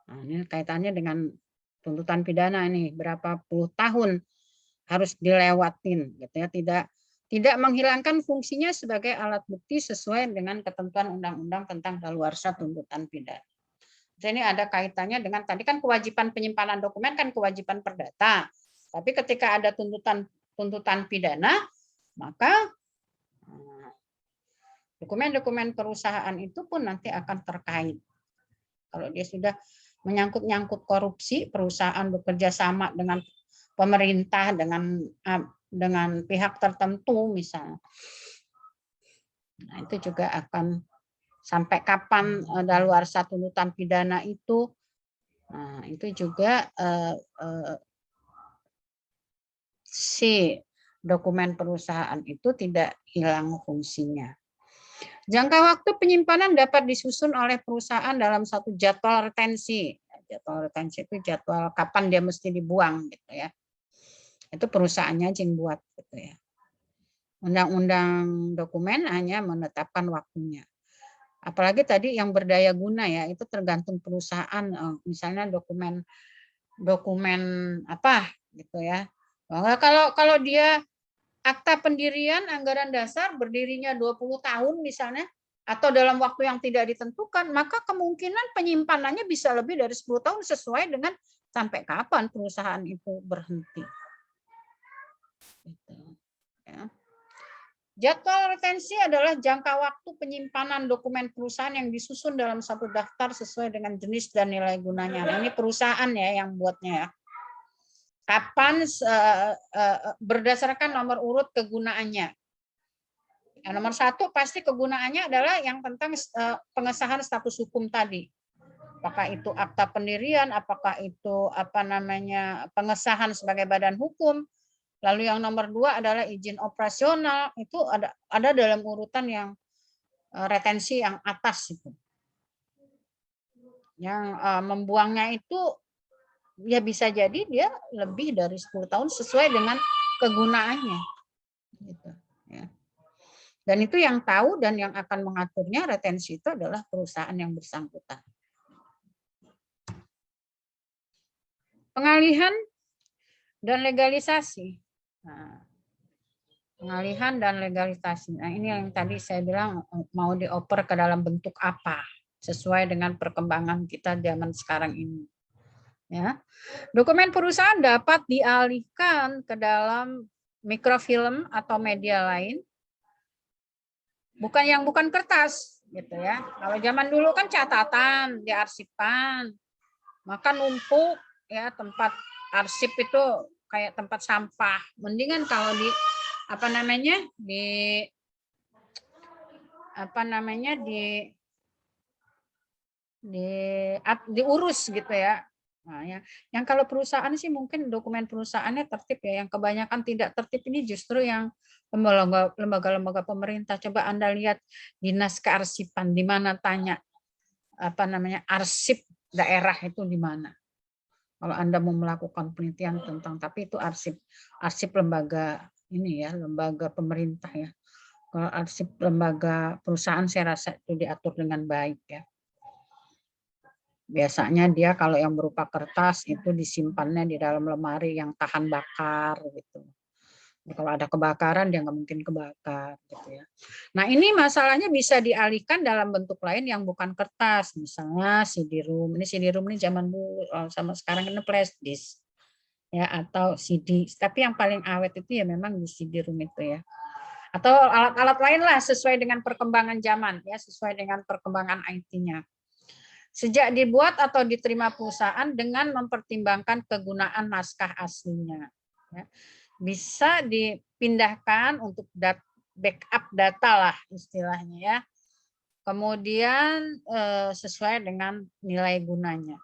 Nah, ini kaitannya dengan tuntutan pidana ini, berapa puluh tahun harus dilewatin gitu ya, tidak menghilangkan fungsinya sebagai alat bukti sesuai dengan ketentuan undang-undang tentang daluarsa tuntutan pidana. Jadi ini ada kaitannya dengan tadi kan kewajiban penyimpanan dokumen kan kewajiban perdata. Tapi ketika ada tuntutan pidana, maka dokumen-dokumen perusahaan itu pun nanti akan terkait. Kalau dia sudah menyangkut-nyangkut korupsi, perusahaan bekerja sama dengan pemerintah, dengan pihak tertentu misalnya. Nah, itu juga akan sampai kapan daluarsa tuntutan pidana itu. Nah, itu juga si dokumen perusahaan itu tidak hilang fungsinya. Jangka waktu penyimpanan dapat disusun oleh perusahaan dalam satu jadwal retensi. Jadwal retensi itu jadwal kapan dia mesti dibuang gitu ya. Itu perusahaannya yang buat gitu ya. Undang-undang dokumen hanya menetapkan waktunya. Apalagi tadi yang berdaya guna ya, itu tergantung perusahaan. Misalnya dokumen apa gitu ya. Kalau dia akta pendirian anggaran dasar berdirinya 20 tahun misalnya, atau dalam waktu yang tidak ditentukan, maka kemungkinan penyimpanannya bisa lebih dari 10 tahun sesuai dengan sampai kapan perusahaan itu berhenti. Gitu. Ya. Jadwal retensi adalah jangka waktu penyimpanan dokumen perusahaan yang disusun dalam satu daftar sesuai dengan jenis dan nilai gunanya. Nah, ini perusahaan ya yang buatnya ya. Kapan berdasarkan nomor urut kegunaannya. Yang nomor 1 pasti kegunaannya adalah yang tentang pengesahan status hukum tadi. Apakah itu akta pendirian, apakah itu pengesahan sebagai badan hukum. Lalu yang nomor 2 adalah izin operasional, itu ada dalam urutan yang retensi yang atas itu. Yang membuangnya itu ya bisa jadi dia lebih dari 10 tahun sesuai dengan kegunaannya. Gitu, ya. Dan itu yang tahu dan yang akan mengaturnya retensi itu adalah perusahaan yang bersangkutan. Pengalihan dan legalisasi. Nah, Pengalihan dan legalisasi. Nah, ini yang tadi saya bilang mau dioper ke dalam bentuk apa sesuai dengan perkembangan kita zaman sekarang ini. Ya. Dokumen perusahaan dapat dialihkan ke dalam mikrofilm atau media lain. Bukan kertas gitu ya. Kalau zaman dulu kan catatan, diarsipkan. Maka numpuk ya, tempat arsip itu kayak tempat sampah. Mendingan kalau diurus gitu ya. Nah, ya. Yang kalau perusahaan sih mungkin dokumen perusahaannya tertib ya. Yang kebanyakan tidak tertib ini justru yang lembaga-lembaga pemerintah. Coba Anda lihat dinas kearsipan, di mana tanya arsip daerah itu di mana. Kalau Anda mau melakukan penelitian tentang, tapi itu arsip lembaga ini ya, lembaga pemerintah ya. Kalau arsip lembaga perusahaan saya rasa itu diatur dengan baik ya. Biasanya dia kalau yang berupa kertas itu disimpannya di dalam lemari yang tahan bakar gitu. Kalau ada kebakaran dia nggak mungkin kebakar gitu ya. Nah, ini masalahnya bisa dialihkan dalam bentuk lain yang bukan kertas, misalnya CD-ROM. Ini CD-ROM ini zaman dulu sama sekarang ini flash disk ya, atau CD. Tapi yang paling awet itu ya memang di CD-ROM itu ya. Atau alat-alat lain lah sesuai dengan perkembangan zaman ya, sesuai dengan perkembangan IT-nya. Sejak dibuat atau diterima perusahaan dengan mempertimbangkan kegunaan naskah aslinya. Ya. Bisa dipindahkan untuk backup data lah istilahnya ya. Kemudian sesuai dengan nilai gunanya.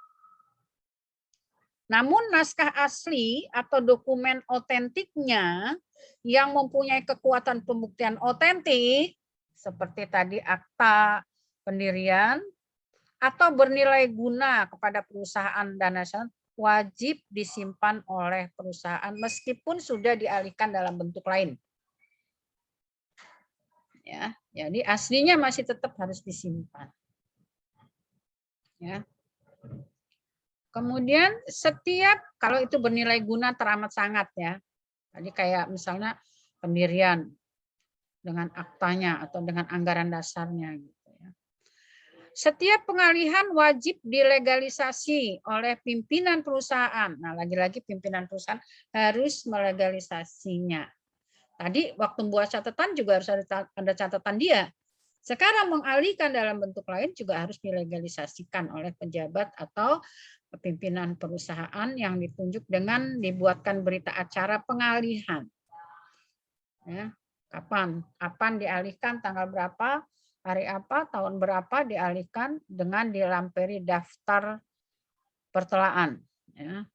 Namun naskah asli atau dokumen otentiknya yang mempunyai kekuatan pembuktian otentik, seperti tadi akta pendirian, atau bernilai guna kepada perusahaan dan nasional, wajib disimpan oleh perusahaan meskipun sudah dialihkan dalam bentuk lain. Ya, jadi aslinya masih tetap harus disimpan. Ya. Kemudian setiap kalau itu bernilai guna teramat sangat ya. Tadi kayak misalnya pendirian dengan aktanya atau dengan anggaran dasarnya gitu ya. Setiap pengalihan wajib dilegalisasi oleh pimpinan perusahaan. Nah, lagi-lagi pimpinan perusahaan harus melegalisasinya. Tadi waktu membuat catatan juga harus ada catatan dia. Sekarang mengalihkan dalam bentuk lain juga harus dilegalisasikan oleh pejabat atau pimpinan perusahaan yang ditunjuk dengan dibuatkan berita acara pengalihan. Ya, kapan dialihkan, tanggal berapa, hari apa, tahun berapa dialihkan dengan dilampiri daftar pertelaan. Ya.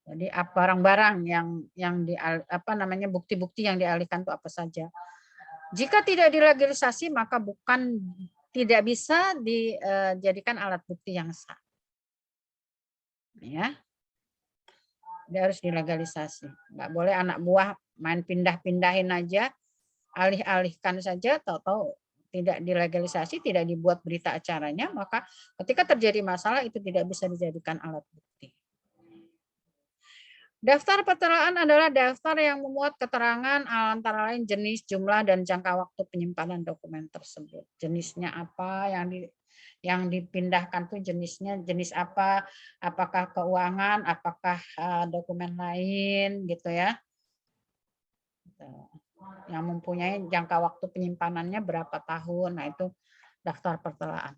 Jadi barang-barang bukti-bukti yang dialihkan itu apa saja. Jika tidak dilegalisasi maka tidak bisa dijadikan alat bukti yang sah. Ya, dia harus dilegalisasi. Nggak boleh anak buah main pindah-pindahin aja, alih-alihkan saja, tahu-tahu tidak dilegalisasi, tidak dibuat berita acaranya, maka ketika terjadi masalah itu tidak bisa dijadikan alat bukti. Daftar pertelaan adalah daftar yang memuat keterangan antara lain jenis, jumlah, dan jangka waktu penyimpanan dokumen tersebut. Jenisnya apa yang dipindahkan tuh jenis apa, apakah keuangan, apakah dokumen lain gitu ya. Yang mempunyai jangka waktu penyimpanannya berapa tahun. Nah, itu daftar pertelaan.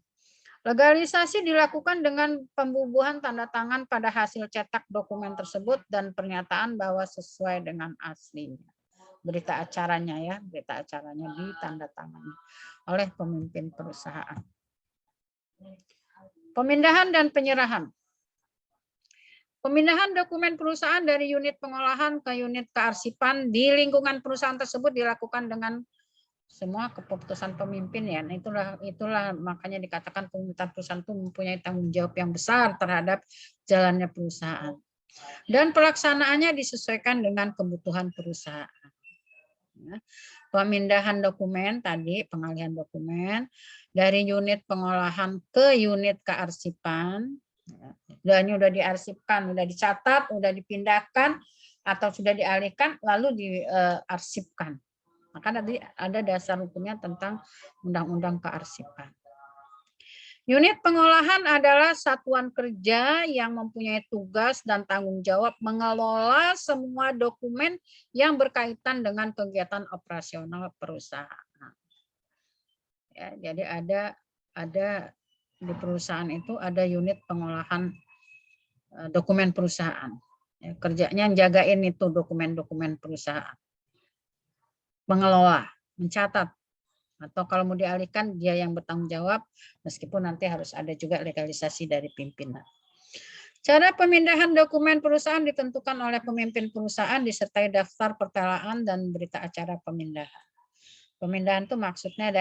Legalisasi dilakukan dengan pembubuhan tanda tangan pada hasil cetak dokumen tersebut dan pernyataan bahwa sesuai dengan aslinya. Berita acaranya ya, berita acaranya ditandatangani oleh pemimpin perusahaan. Pemindahan dan penyerahan. Pemindahan dokumen perusahaan dari unit pengolahan ke unit kearsipan di lingkungan perusahaan tersebut dilakukan dengan semua keputusan pemimpin ya. Nah, itulah makanya dikatakan pemerintahan perusahaan itu mempunyai tanggung jawab yang besar terhadap jalannya perusahaan. Dan pelaksanaannya disesuaikan dengan kebutuhan perusahaan. Pemindahan dokumen tadi, pengalihan dokumen dari unit pengolahan ke unit kearsipan. Dan udah diarsipkan, udah dicatat, udah dipindahkan, atau sudah dialihkan lalu diarsipkan. Maka nanti ada dasar hukumnya tentang undang-undang kearsipan. Unit pengolahan adalah satuan kerja yang mempunyai tugas dan tanggung jawab mengelola semua dokumen yang berkaitan dengan kegiatan operasional perusahaan. Ya, jadi ada di perusahaan itu ada unit pengolahan dokumen perusahaan. Ya, kerjanya jagain itu dokumen-dokumen perusahaan. Mengelola, mencatat. Atau kalau mau dialihkan, dia yang bertanggung jawab, meskipun nanti harus ada juga legalisasi dari pimpinan. Cara pemindahan dokumen perusahaan ditentukan oleh pemimpin perusahaan disertai daftar pertelaan dan berita acara pemindahan. Pemindahan itu maksudnya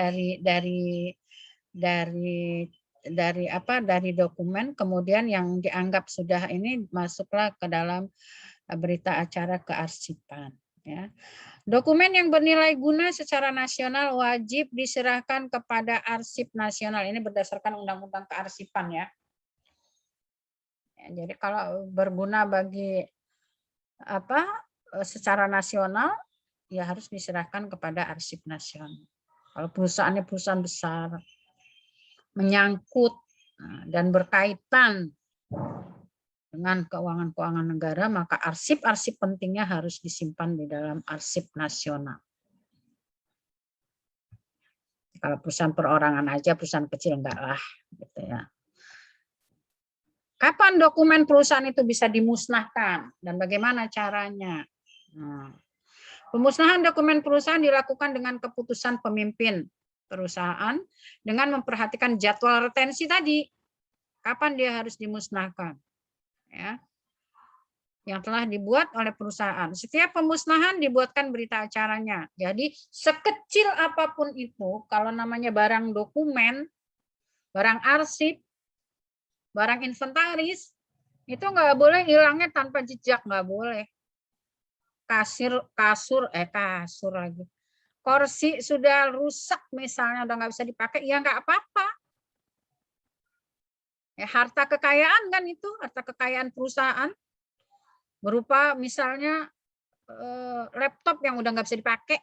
dari dokumen, kemudian yang dianggap sudah ini masuklah ke dalam berita acara kearsipan. Ya. Dokumen yang bernilai guna secara nasional wajib diserahkan kepada arsip nasional. Ini berdasarkan undang-undang kearsipan ya. Jadi kalau berguna bagi secara nasional, ya harus diserahkan kepada arsip nasional. Kalau perusahaannya perusahaan besar, menyangkut dan berkaitan dengan keuangan-keuangan negara, maka arsip-arsip pentingnya harus disimpan di dalam arsip nasional. Kalau perusahaan perorangan aja, perusahaan kecil enggak lah, gitu ya. Kapan dokumen perusahaan itu bisa dimusnahkan dan bagaimana caranya? Pemusnahan dokumen perusahaan dilakukan dengan keputusan pemimpin perusahaan dengan memperhatikan jadwal retensi tadi. Kapan dia harus dimusnahkan? Ya, yang telah dibuat oleh perusahaan. Setiap pemusnahan dibuatkan berita acaranya. Jadi sekecil apapun itu, kalau namanya barang dokumen, barang arsip, barang inventaris, itu nggak boleh hilangnya tanpa jejak, nggak boleh. Kasur lagi. Kursi sudah rusak misalnya, udah nggak bisa dipakai, ya nggak apa-apa. Ya, harta kekayaan kan itu, harta kekayaan perusahaan berupa misalnya laptop yang udah nggak bisa dipakai,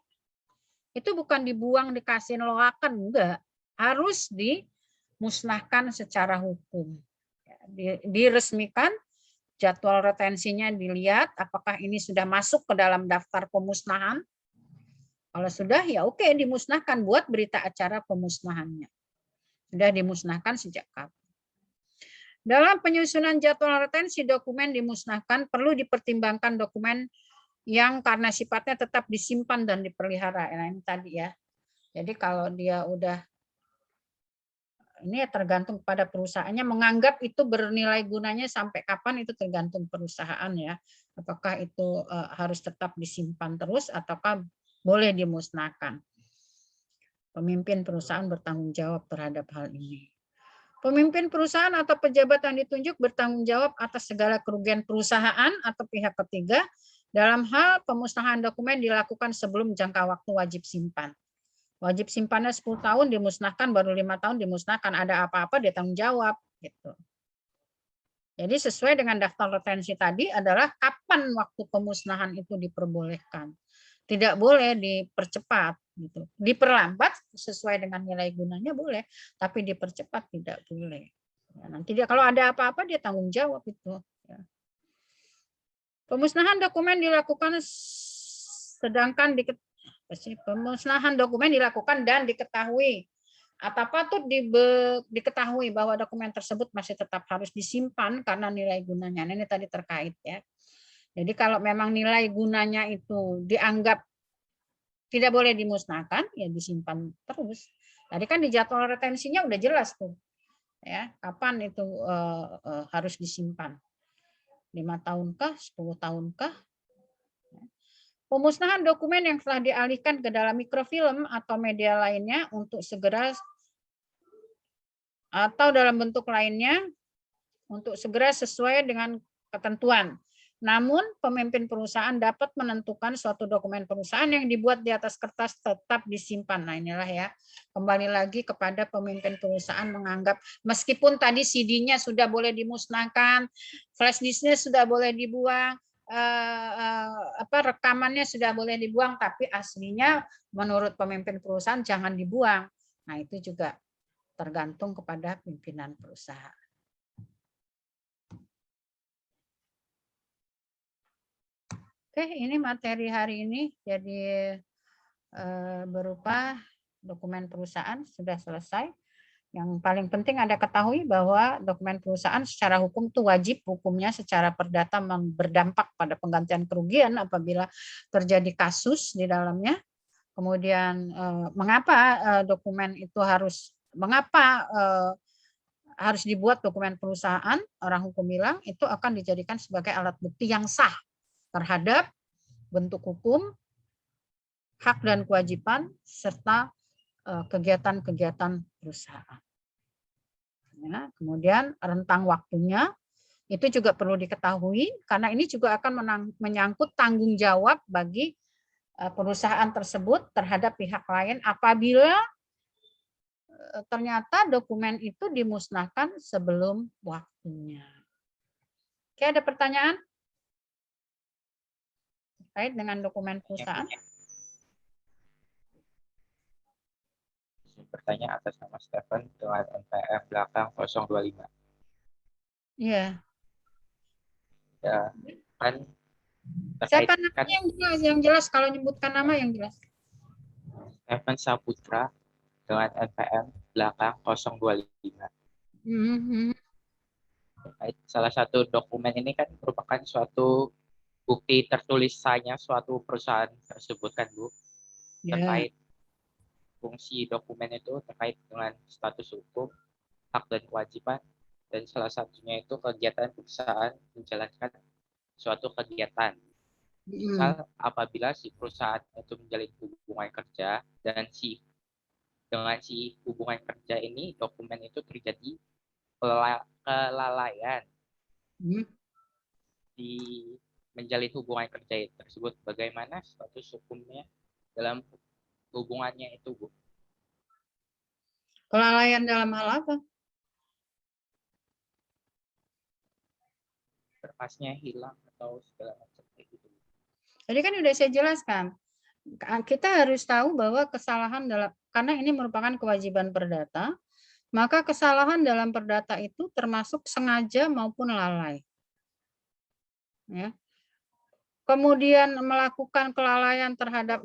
itu bukan dibuang, dikasihin loakan, enggak, harus dimusnahkan secara hukum. Diresmikan, jadwal retensinya dilihat, apakah ini sudah masuk ke dalam daftar pemusnahan. Kalau sudah, ya oke, dimusnahkan, buat berita acara pemusnahannya. Sudah dimusnahkan sejak kapan. Dalam penyusunan jadwal retensi dokumen dimusnahkan, perlu dipertimbangkan dokumen yang karena sifatnya tetap disimpan dan dipelihara. Nah, ini tadi ya. Jadi kalau dia udah, ini tergantung pada perusahaannya, menganggap itu bernilai gunanya sampai kapan itu tergantung perusahaan ya. Apakah itu harus tetap disimpan terus ataukah boleh dimusnahkan. Pemimpin perusahaan bertanggung jawab terhadap hal ini. Pemimpin perusahaan atau pejabat yang ditunjuk bertanggung jawab atas segala kerugian perusahaan atau pihak ketiga dalam hal pemusnahan dokumen dilakukan sebelum jangka waktu wajib simpan. Wajib simpannya 10 tahun dimusnahkan, baru 5 tahun dimusnahkan. Ada apa-apa dia tanggung jawab. Gitu. Jadi sesuai dengan daftar retensi tadi adalah kapan waktu pemusnahan itu diperbolehkan. Tidak boleh dipercepat, gitu. Diperlambat sesuai dengan nilai gunanya boleh, tapi dipercepat tidak boleh. Ya, nanti dia kalau ada apa-apa dia tanggung jawab itu. Ya. Pemusnahan dokumen dilakukan pemusnahan dokumen dilakukan dan diketahui atau patut diketahui bahwa dokumen tersebut masih tetap harus disimpan karena nilai gunanya. Ini tadi terkait ya. Jadi kalau memang nilai gunanya itu dianggap tidak boleh dimusnahkan, ya disimpan terus. Tadi kan di jadwal retensinya udah jelas tuh, ya kapan itu harus disimpan. 5 tahunkah, 10 tahunkah? Pemusnahan dokumen yang telah dialihkan ke dalam mikrofilm atau media lainnya untuk segera atau dalam bentuk lainnya untuk segera sesuai dengan ketentuan. Namun, pemimpin perusahaan dapat menentukan suatu dokumen perusahaan yang dibuat di atas kertas tetap disimpan. Nah, inilah ya, kembali lagi kepada pemimpin perusahaan menganggap meskipun tadi CD-nya sudah boleh dimusnahkan, flash disk-nya sudah boleh dibuang, rekamannya sudah boleh dibuang, tapi aslinya menurut pemimpin perusahaan jangan dibuang. Nah, itu juga tergantung kepada pimpinan perusahaan. Oke, ini materi hari ini jadi berupa dokumen perusahaan sudah selesai. Yang paling penting Anda ketahui bahwa dokumen perusahaan secara hukum itu wajib hukumnya secara perdata berdampak pada penggantian kerugian apabila terjadi kasus di dalamnya. Kemudian mengapa dokumen itu harus dibuat dokumen perusahaan? Orang hukum bilang itu akan dijadikan sebagai alat bukti yang sah terhadap bentuk hukum, hak dan kewajiban serta kegiatan-kegiatan perusahaan. Ya, kemudian rentang waktunya itu juga perlu diketahui karena ini juga akan menyangkut tanggung jawab bagi perusahaan tersebut terhadap pihak lain apabila ternyata dokumen itu dimusnahkan sebelum waktunya. Oke, ada pertanyaan terkait dengan dokumen perusahaan? Bertanya atas nama Stephen dengan NPM belakang 025. Iya. Ya, kan Siapa terkait kan namanya yang jelas kalau nyebutkan nama yang jelas. Stephen Saputra dengan NPM belakang 025. Salah satu dokumen ini kan merupakan suatu bukti tertulisannya suatu perusahaan tersebut kan Bu, terkait fungsi dokumen itu terkait dengan status hukum, hak dan kewajiban, dan salah satunya itu kegiatan perusahaan menjalankan suatu kegiatan. Misal apabila si perusahaan itu menjalin hubungan kerja dan dengan si hubungan kerja ini dokumen itu terjadi kelalaian di menjalin hubungan kerja tersebut, bagaimana status hukumnya dalam hubungannya itu Bu? Kelalaian dalam hal apa? Berkasnya hilang atau segala macam kayak gitu. Tadi kan sudah saya jelaskan. Kita harus tahu bahwa kesalahan karena ini merupakan kewajiban perdata, maka kesalahan dalam perdata itu termasuk sengaja maupun lalai. Ya. Kemudian melakukan kelalaian terhadap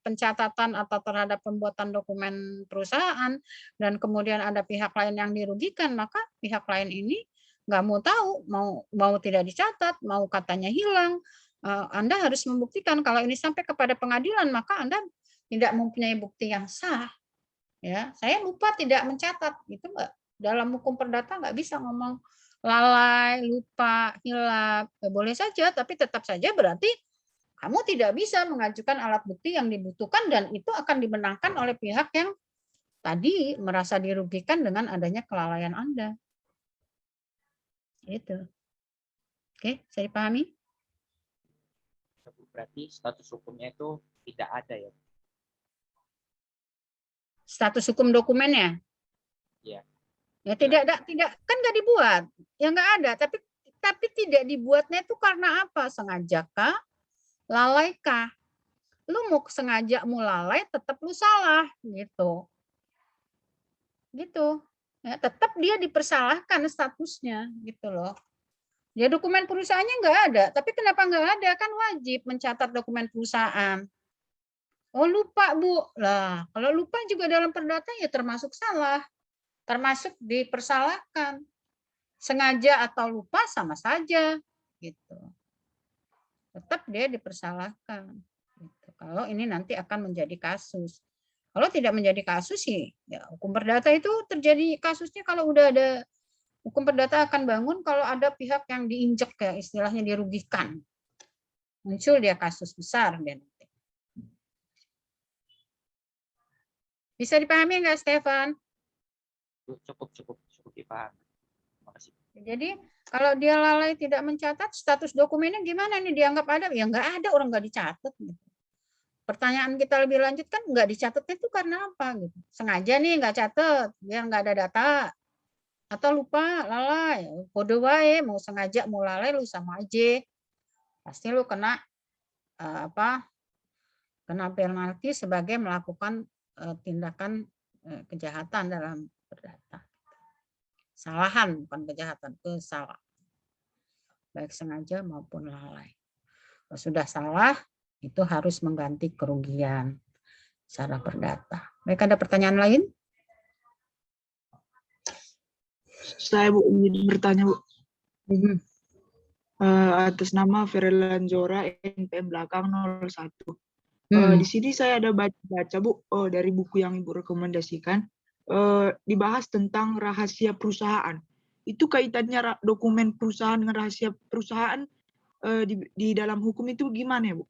pencatatan atau terhadap pembuatan dokumen perusahaan dan kemudian ada pihak lain yang dirugikan, maka pihak lain ini nggak mau tahu, mau tidak dicatat, mau katanya hilang. Anda harus membuktikan kalau ini sampai kepada pengadilan, maka Anda tidak mempunyai bukti yang sah. Ya, saya lupa tidak mencatat, itu enggak, dalam hukum perdata nggak bisa ngomong lalai, lupa, hilap. Boleh saja, tapi tetap saja berarti kamu tidak bisa mengajukan alat bukti yang dibutuhkan dan itu akan dimenangkan oleh pihak yang tadi merasa dirugikan dengan adanya kelalaian Anda. Itu. Oke, saya dipahami? Berarti status hukumnya itu tidak ada ya? Status hukum dokumennya? Iya. Ya tidak kan nggak dibuat, ya nggak ada. Tapi tidak dibuatnya itu karena apa? Sengajakah? Lalaikah? Lu mau sengaja mau lalai, tetap lu salah gitu. Gitu. Ya, tetap dia dipersalahkan statusnya gitu loh. Ya dokumen perusahaannya nggak ada, tapi kenapa nggak ada? Kan wajib mencatat dokumen perusahaan. Oh lupa Bu, lah kalau lupa juga dalam perdata ya termasuk salah. Termasuk dipersalahkan. Sengaja atau lupa sama saja gitu. Tetap dia dipersalahkan. Gitu. Kalau ini nanti akan menjadi kasus. Kalau tidak menjadi kasus sih, ya hukum perdata itu terjadi kasusnya kalau udah ada hukum perdata akan bangun kalau ada pihak yang diinjek ya istilahnya dirugikan. Muncul dia kasus besar dia nanti. Bisa dipahami nggak Stefan? Cukup dipahami. Terima kasih. Jadi kalau dia lalai tidak mencatat status dokumennya gimana nih dianggap ada? Ya nggak ada, orang nggak dicatat. Gitu. Pertanyaan kita lebih lanjut kan nggak dicatatnya itu karena apa? Gitu. Sengaja nih nggak catat biar nggak ada data atau lupa lalai. Kode wae mau sengaja mau lalai lu sama aja. Pasti lu kena kena penalti sebagai melakukan tindakan kejahatan dalam perdata. Kesalahan, bukan kejahatan, kesalahan. Baik sengaja maupun lalai. Kalau sudah salah, itu harus mengganti kerugian secara perdata. Baik, ada pertanyaan lain? Saya Bu ingin bertanya Bu. Atas nama Ferelan Zora NPM belakang 01. Di sini saya ada baca Bu dari buku yang Ibu rekomendasikan, dibahas tentang rahasia perusahaan. Itu kaitannya dokumen perusahaan dengan rahasia perusahaan di dalam hukum itu gimana ya Bu?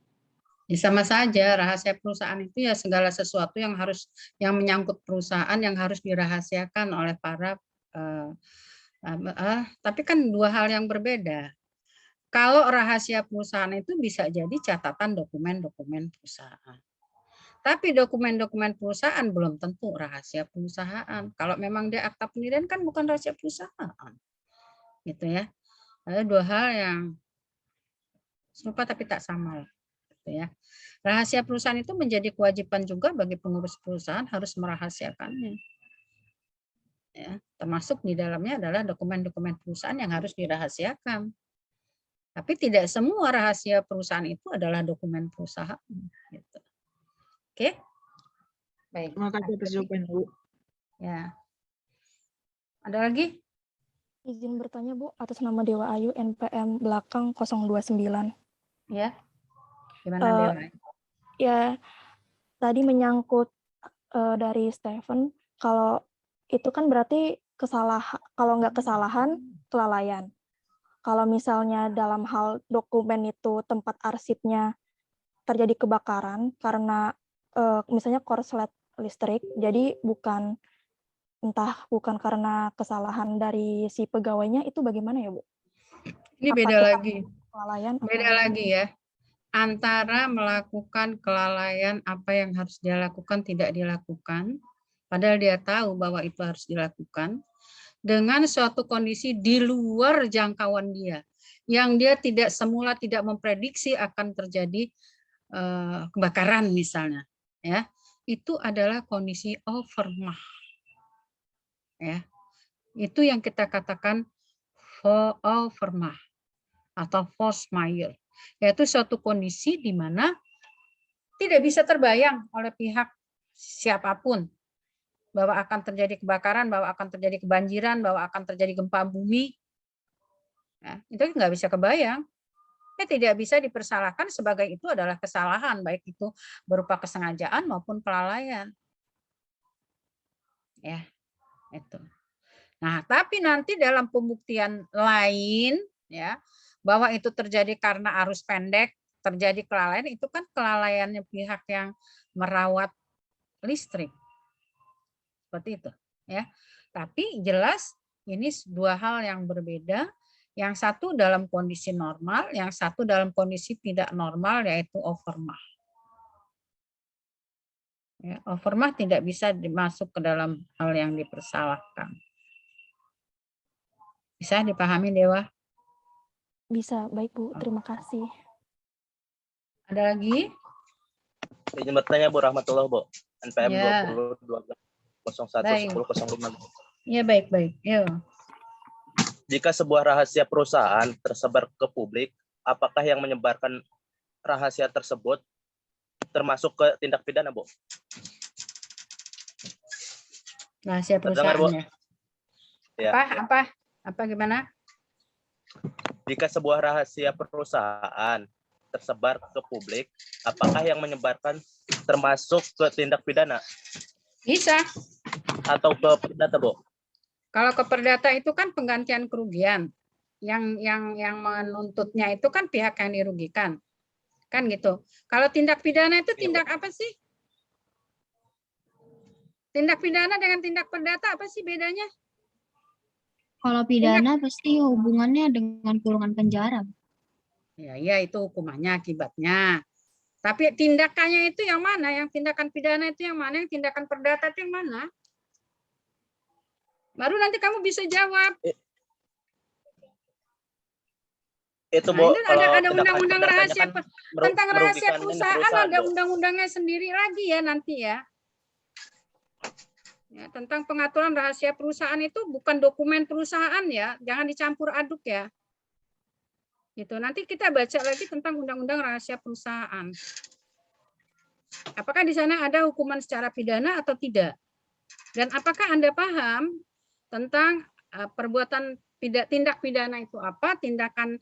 Ya, sama saja, rahasia perusahaan itu ya segala sesuatu yang menyangkut perusahaan yang harus dirahasiakan oleh para tapi kan dua hal yang berbeda. Kalau rahasia perusahaan itu bisa jadi catatan dokumen-dokumen perusahaan. Tapi dokumen-dokumen perusahaan belum tentu rahasia perusahaan. Kalau memang dia akta pendirian kan bukan rahasia perusahaan. Gitu ya. Ada dua hal yang serupa tapi tak sama. Gitu ya. Rahasia perusahaan itu menjadi kewajiban juga bagi pengurus perusahaan harus merahasiakannya. Ya, termasuk di dalamnya adalah dokumen-dokumen perusahaan yang harus dirahasiakan. Tapi tidak semua rahasia perusahaan itu adalah dokumen perusahaan. Gitu. Oke, baik. Terima kasih atas jawabannya Bu. Ya, ada lagi? Izin bertanya Bu, atas nama Dewa Ayu NPM belakang 029. Ya, gimana Dewa? Ya, tadi menyangkut dari Stephen, kalau itu kan berarti kalau nggak kesalahan, kelalaian. Kalau misalnya dalam hal dokumen itu tempat arsipnya terjadi kebakaran karena misalnya korslet listrik, jadi bukan karena kesalahan dari si pegawainya, itu bagaimana ya Bu? Ini beda lagi. Kelalaian? Beda lagi ya. Antara melakukan kelalaian apa yang harus dia lakukan tidak dilakukan, padahal dia tahu bahwa itu harus dilakukan, dengan suatu kondisi di luar jangkauan dia, yang dia semula tidak memprediksi akan terjadi kebakaran misalnya, ya, itu adalah kondisi overmah, ya, itu yang kita katakan overmah atau force majeure, yaitu suatu kondisi di mana tidak bisa terbayang oleh pihak siapapun bahwa akan terjadi kebakaran, bahwa akan terjadi kebanjiran, bahwa akan terjadi gempa bumi, ya, itu nggak bisa kebayang. Tidak bisa dipersalahkan sebagai itu adalah kesalahan, baik itu berupa kesengajaan maupun kelalaian. Ya, itu. Nah, tapi nanti dalam pembuktian lain, ya, bahwa itu terjadi karena arus pendek, terjadi kelalaian, itu kan kelalaiannya pihak yang merawat listrik. Seperti itu, ya. Tapi jelas ini dua hal yang berbeda. Yang satu dalam kondisi normal, yang satu dalam kondisi tidak normal, yaitu overmah. Ya, overmah tidak bisa dimasuk ke dalam hal yang dipersalahkan. Bisa dipahami, Dewa? Bisa, baik Bu. Terima kasih. Ada lagi? Izin bertanya Bu Rahmatullah Bu. NPM Ya. 20 01 10 05. Ya, baik-baik. Yuk. Jika sebuah rahasia perusahaan tersebar ke publik, apakah yang menyebarkan rahasia tersebut termasuk ke tindak pidana, Bu? Rahasia Terdengar, Bu? perusahaannya. Ya. Apa gimana? Jika sebuah rahasia perusahaan tersebar ke publik, apakah yang menyebarkan termasuk ke tindak pidana? Bisa. Atau ke perdata, Bu? Kalau ke perdata itu kan penggantian kerugian. Yang menuntutnya itu kan pihak yang dirugikan. Kan gitu. Kalau tindak pidana itu tindak apa sih? Tindak pidana dengan tindak perdata apa sih bedanya? Kalau pidana pasti hubungannya dengan kurungan penjara. Ya, itu hukumannya, akibatnya. Tapi tindakannya itu yang mana? Yang tindakan pidana itu yang mana? Yang tindakan perdata itu yang mana? Baru nanti kamu bisa jawab. Itu Nah, Bu, itu kalau ada tindak undang-undang pidana rahasia kan tentang rahasia merugikan ini perusahaan ada Bu. undang-undangnya sendiri lagi ya nanti ya. Ya, tentang pengaturan rahasia perusahaan itu bukan dokumen perusahaan ya, jangan dicampur aduk ya. Gitu. Nanti kita baca lagi tentang undang-undang rahasia perusahaan. Apakah di sana ada hukuman secara pidana atau tidak? Dan apakah Anda paham tentang perbuatan tindak pidana itu apa, tindakan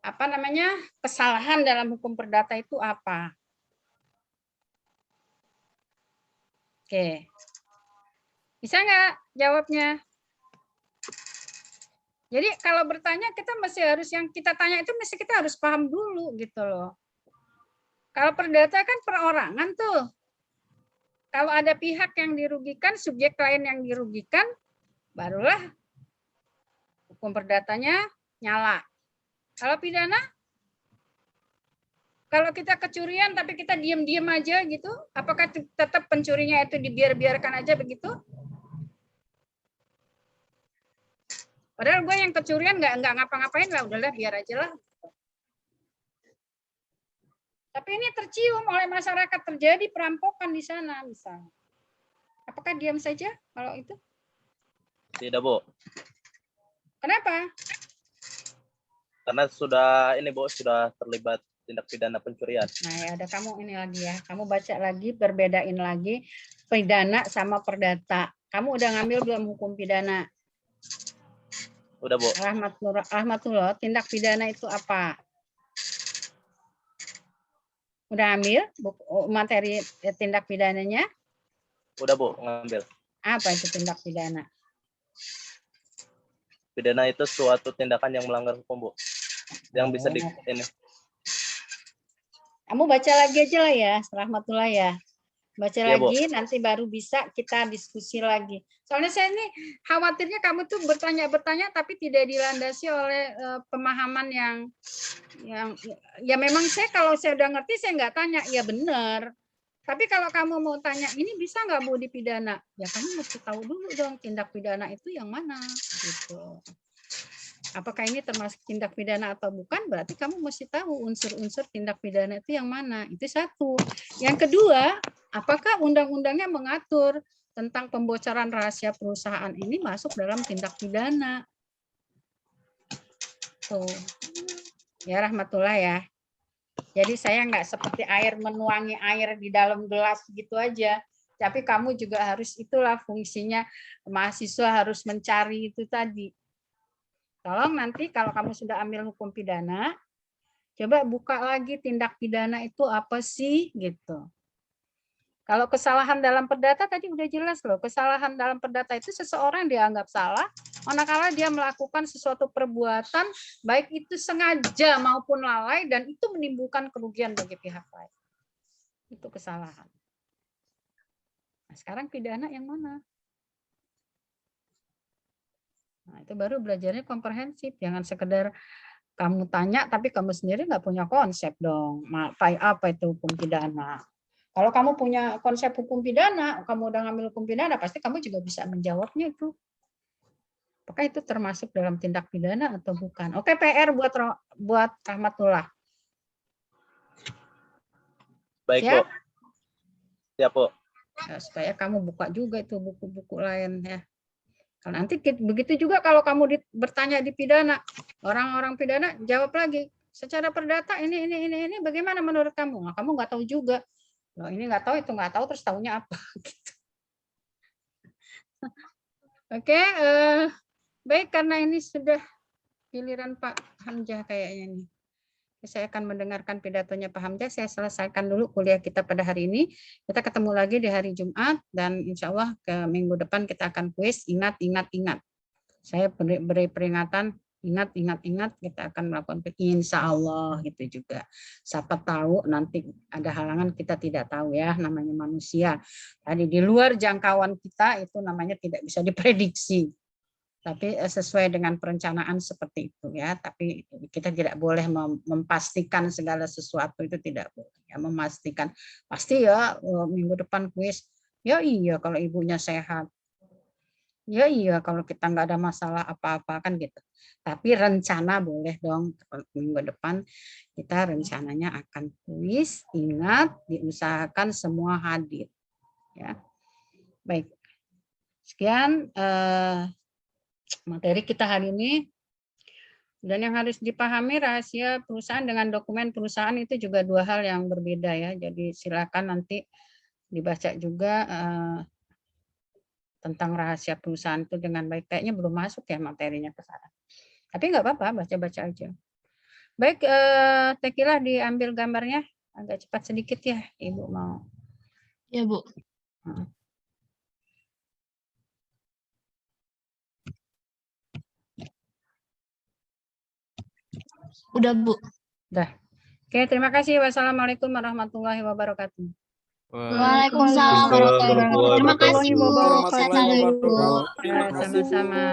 apa namanya kesalahan dalam hukum perdata itu apa? Oke. Bisa nggak jawabnya? Jadi kalau bertanya kita masih harus yang kita tanya itu mesti kita harus paham dulu gitu loh. Kalau perdata kan perorangan tuh. Kalau ada pihak yang dirugikan, subjek lain yang dirugikan, barulah hukum perdatanya nyala. Kalau pidana, kalau kita kecurian tapi kita diam-diam aja gitu, apakah tetap pencurinya itu dibiarkan aja begitu? Padahal gue yang kecurian nggak ngapa-ngapain lah, udahlah biar aja lah. Tapi ini tercium oleh masyarakat, terjadi perampokan di sana misalnya. Apakah diam saja kalau itu? Tidak Bu. Kenapa? Karena sudah ini Bu, sudah terlibat tindak pidana pencurian. Nah ya ada kamu ini lagi ya, kamu baca lagi, berbedain lagi pidana sama perdata. Kamu udah ngambil belum hukum pidana? Udah Bu. Rahmatullah, tindak pidana itu apa? Udah ambil materi tindak pidananya? Udah Bu, ngambil. Apa itu tindak pidana? Pidana itu suatu tindakan yang melanggar hukum Bu. Yang bisa ini. Kamu baca lagi aja lah ya, Rahmatullah ya. Baca Ya, lagi, nanti baru bisa kita diskusi lagi. Soalnya saya ini khawatirnya kamu tuh bertanya-bertanya tapi tidak dilandasi oleh pemahaman yang ya memang saya kalau saya udah ngerti saya nggak tanya, ya benar. Tapi kalau kamu mau tanya, ini bisa nggak Bu dipidana? Ya kamu mesti tahu dulu dong tindak pidana itu yang mana. Gitu. Apakah ini termasuk tindak pidana atau bukan? Berarti kamu mesti tahu unsur-unsur tindak pidana itu yang mana. Itu satu. Yang kedua, apakah undang-undangnya mengatur tentang pembocoran rahasia perusahaan ini masuk dalam tindak pidana? Tuh. Ya Rahmatullah ya. Jadi saya nggak seperti air menuangi air di dalam gelas gitu aja. Tapi kamu juga harus, itulah fungsinya mahasiswa harus mencari itu tadi. Tolong nanti kalau kamu sudah ambil hukum pidana, coba buka lagi tindak pidana itu apa sih gitu. Kalau kesalahan dalam perdata tadi udah jelas loh, kesalahan dalam perdata itu seseorang dianggap salah, manakala dia melakukan sesuatu perbuatan, baik itu sengaja maupun lalai, dan itu menimbulkan kerugian bagi pihak lain. Itu kesalahan. Nah, sekarang pidana yang mana? Nah, itu baru belajarnya komprehensif. Jangan sekedar kamu tanya, tapi kamu sendiri nggak punya konsep dong. Apa itu hukum pidana? Kalau kamu punya konsep hukum pidana, kamu udah ngambil hukum pidana, pasti kamu juga bisa menjawabnya itu. Apakah itu termasuk dalam tindak pidana atau bukan? Oke, PR buat Rahmatullah. Baik Siap? Bu. Siap Bu. Ya, supaya kamu buka juga itu buku-buku lain ya. Kalau nanti begitu juga kalau kamu bertanya di pidana, orang-orang pidana jawab lagi secara perdata ini bagaimana menurut kamu? Nah, kamu nggak tahu juga. Loh, ini nggak tahu, itu nggak tahu, terus tahunya apa? Gitu. Oke, baik, karena ini sudah giliran Pak Hamzah kayaknya nih. Saya akan mendengarkan pidatonya Pak Hamzah. Saya selesaikan dulu kuliah kita pada hari ini. Kita ketemu lagi di hari Jumat dan insya Allah ke minggu depan kita akan kuis. Ingat. Saya beri peringatan. Ingat. Kita akan melakukan insya Allah gitu juga. Siapa tahu nanti ada halangan, kita tidak tahu ya. Namanya manusia. Tadi di luar jangkauan kita itu namanya tidak bisa diprediksi. Tapi sesuai dengan perencanaan seperti itu ya. Tapi kita tidak boleh memastikan segala sesuatu, itu tidak boleh ya. Memastikan pasti ya minggu depan kuis ya, iya kalau ibunya sehat. Ya iya, kalau kita nggak ada masalah apa-apa kan gitu. Tapi rencana boleh dong minggu depan kita rencananya akan kuis. Ingat, diusahakan semua hadir. Ya, baik. Sekian materi kita hari ini. Dan yang harus dipahami rahasia perusahaan dengan dokumen perusahaan itu juga dua hal yang berbeda ya. Jadi silakan nanti dibaca juga tentang rahasia perusahaan itu dengan baik. Kayaknya belum masuk ya materinya ke sana. Tapi nggak apa-apa, baca-baca aja. Baik, Tekilah diambil gambarnya. Agak cepat sedikit ya, Ibu mau. Ya, Bu. Udah, Bu. Udah. Oke, terima kasih. Wassalamualaikum warahmatullahi wabarakatuh. Waalaikumsalam warahmatullahi wabarakatuh. Terima kasih, Bu. Warahmatullahi Sehat selalu, Ibu. wabarakatuh. Ya, sama-sama.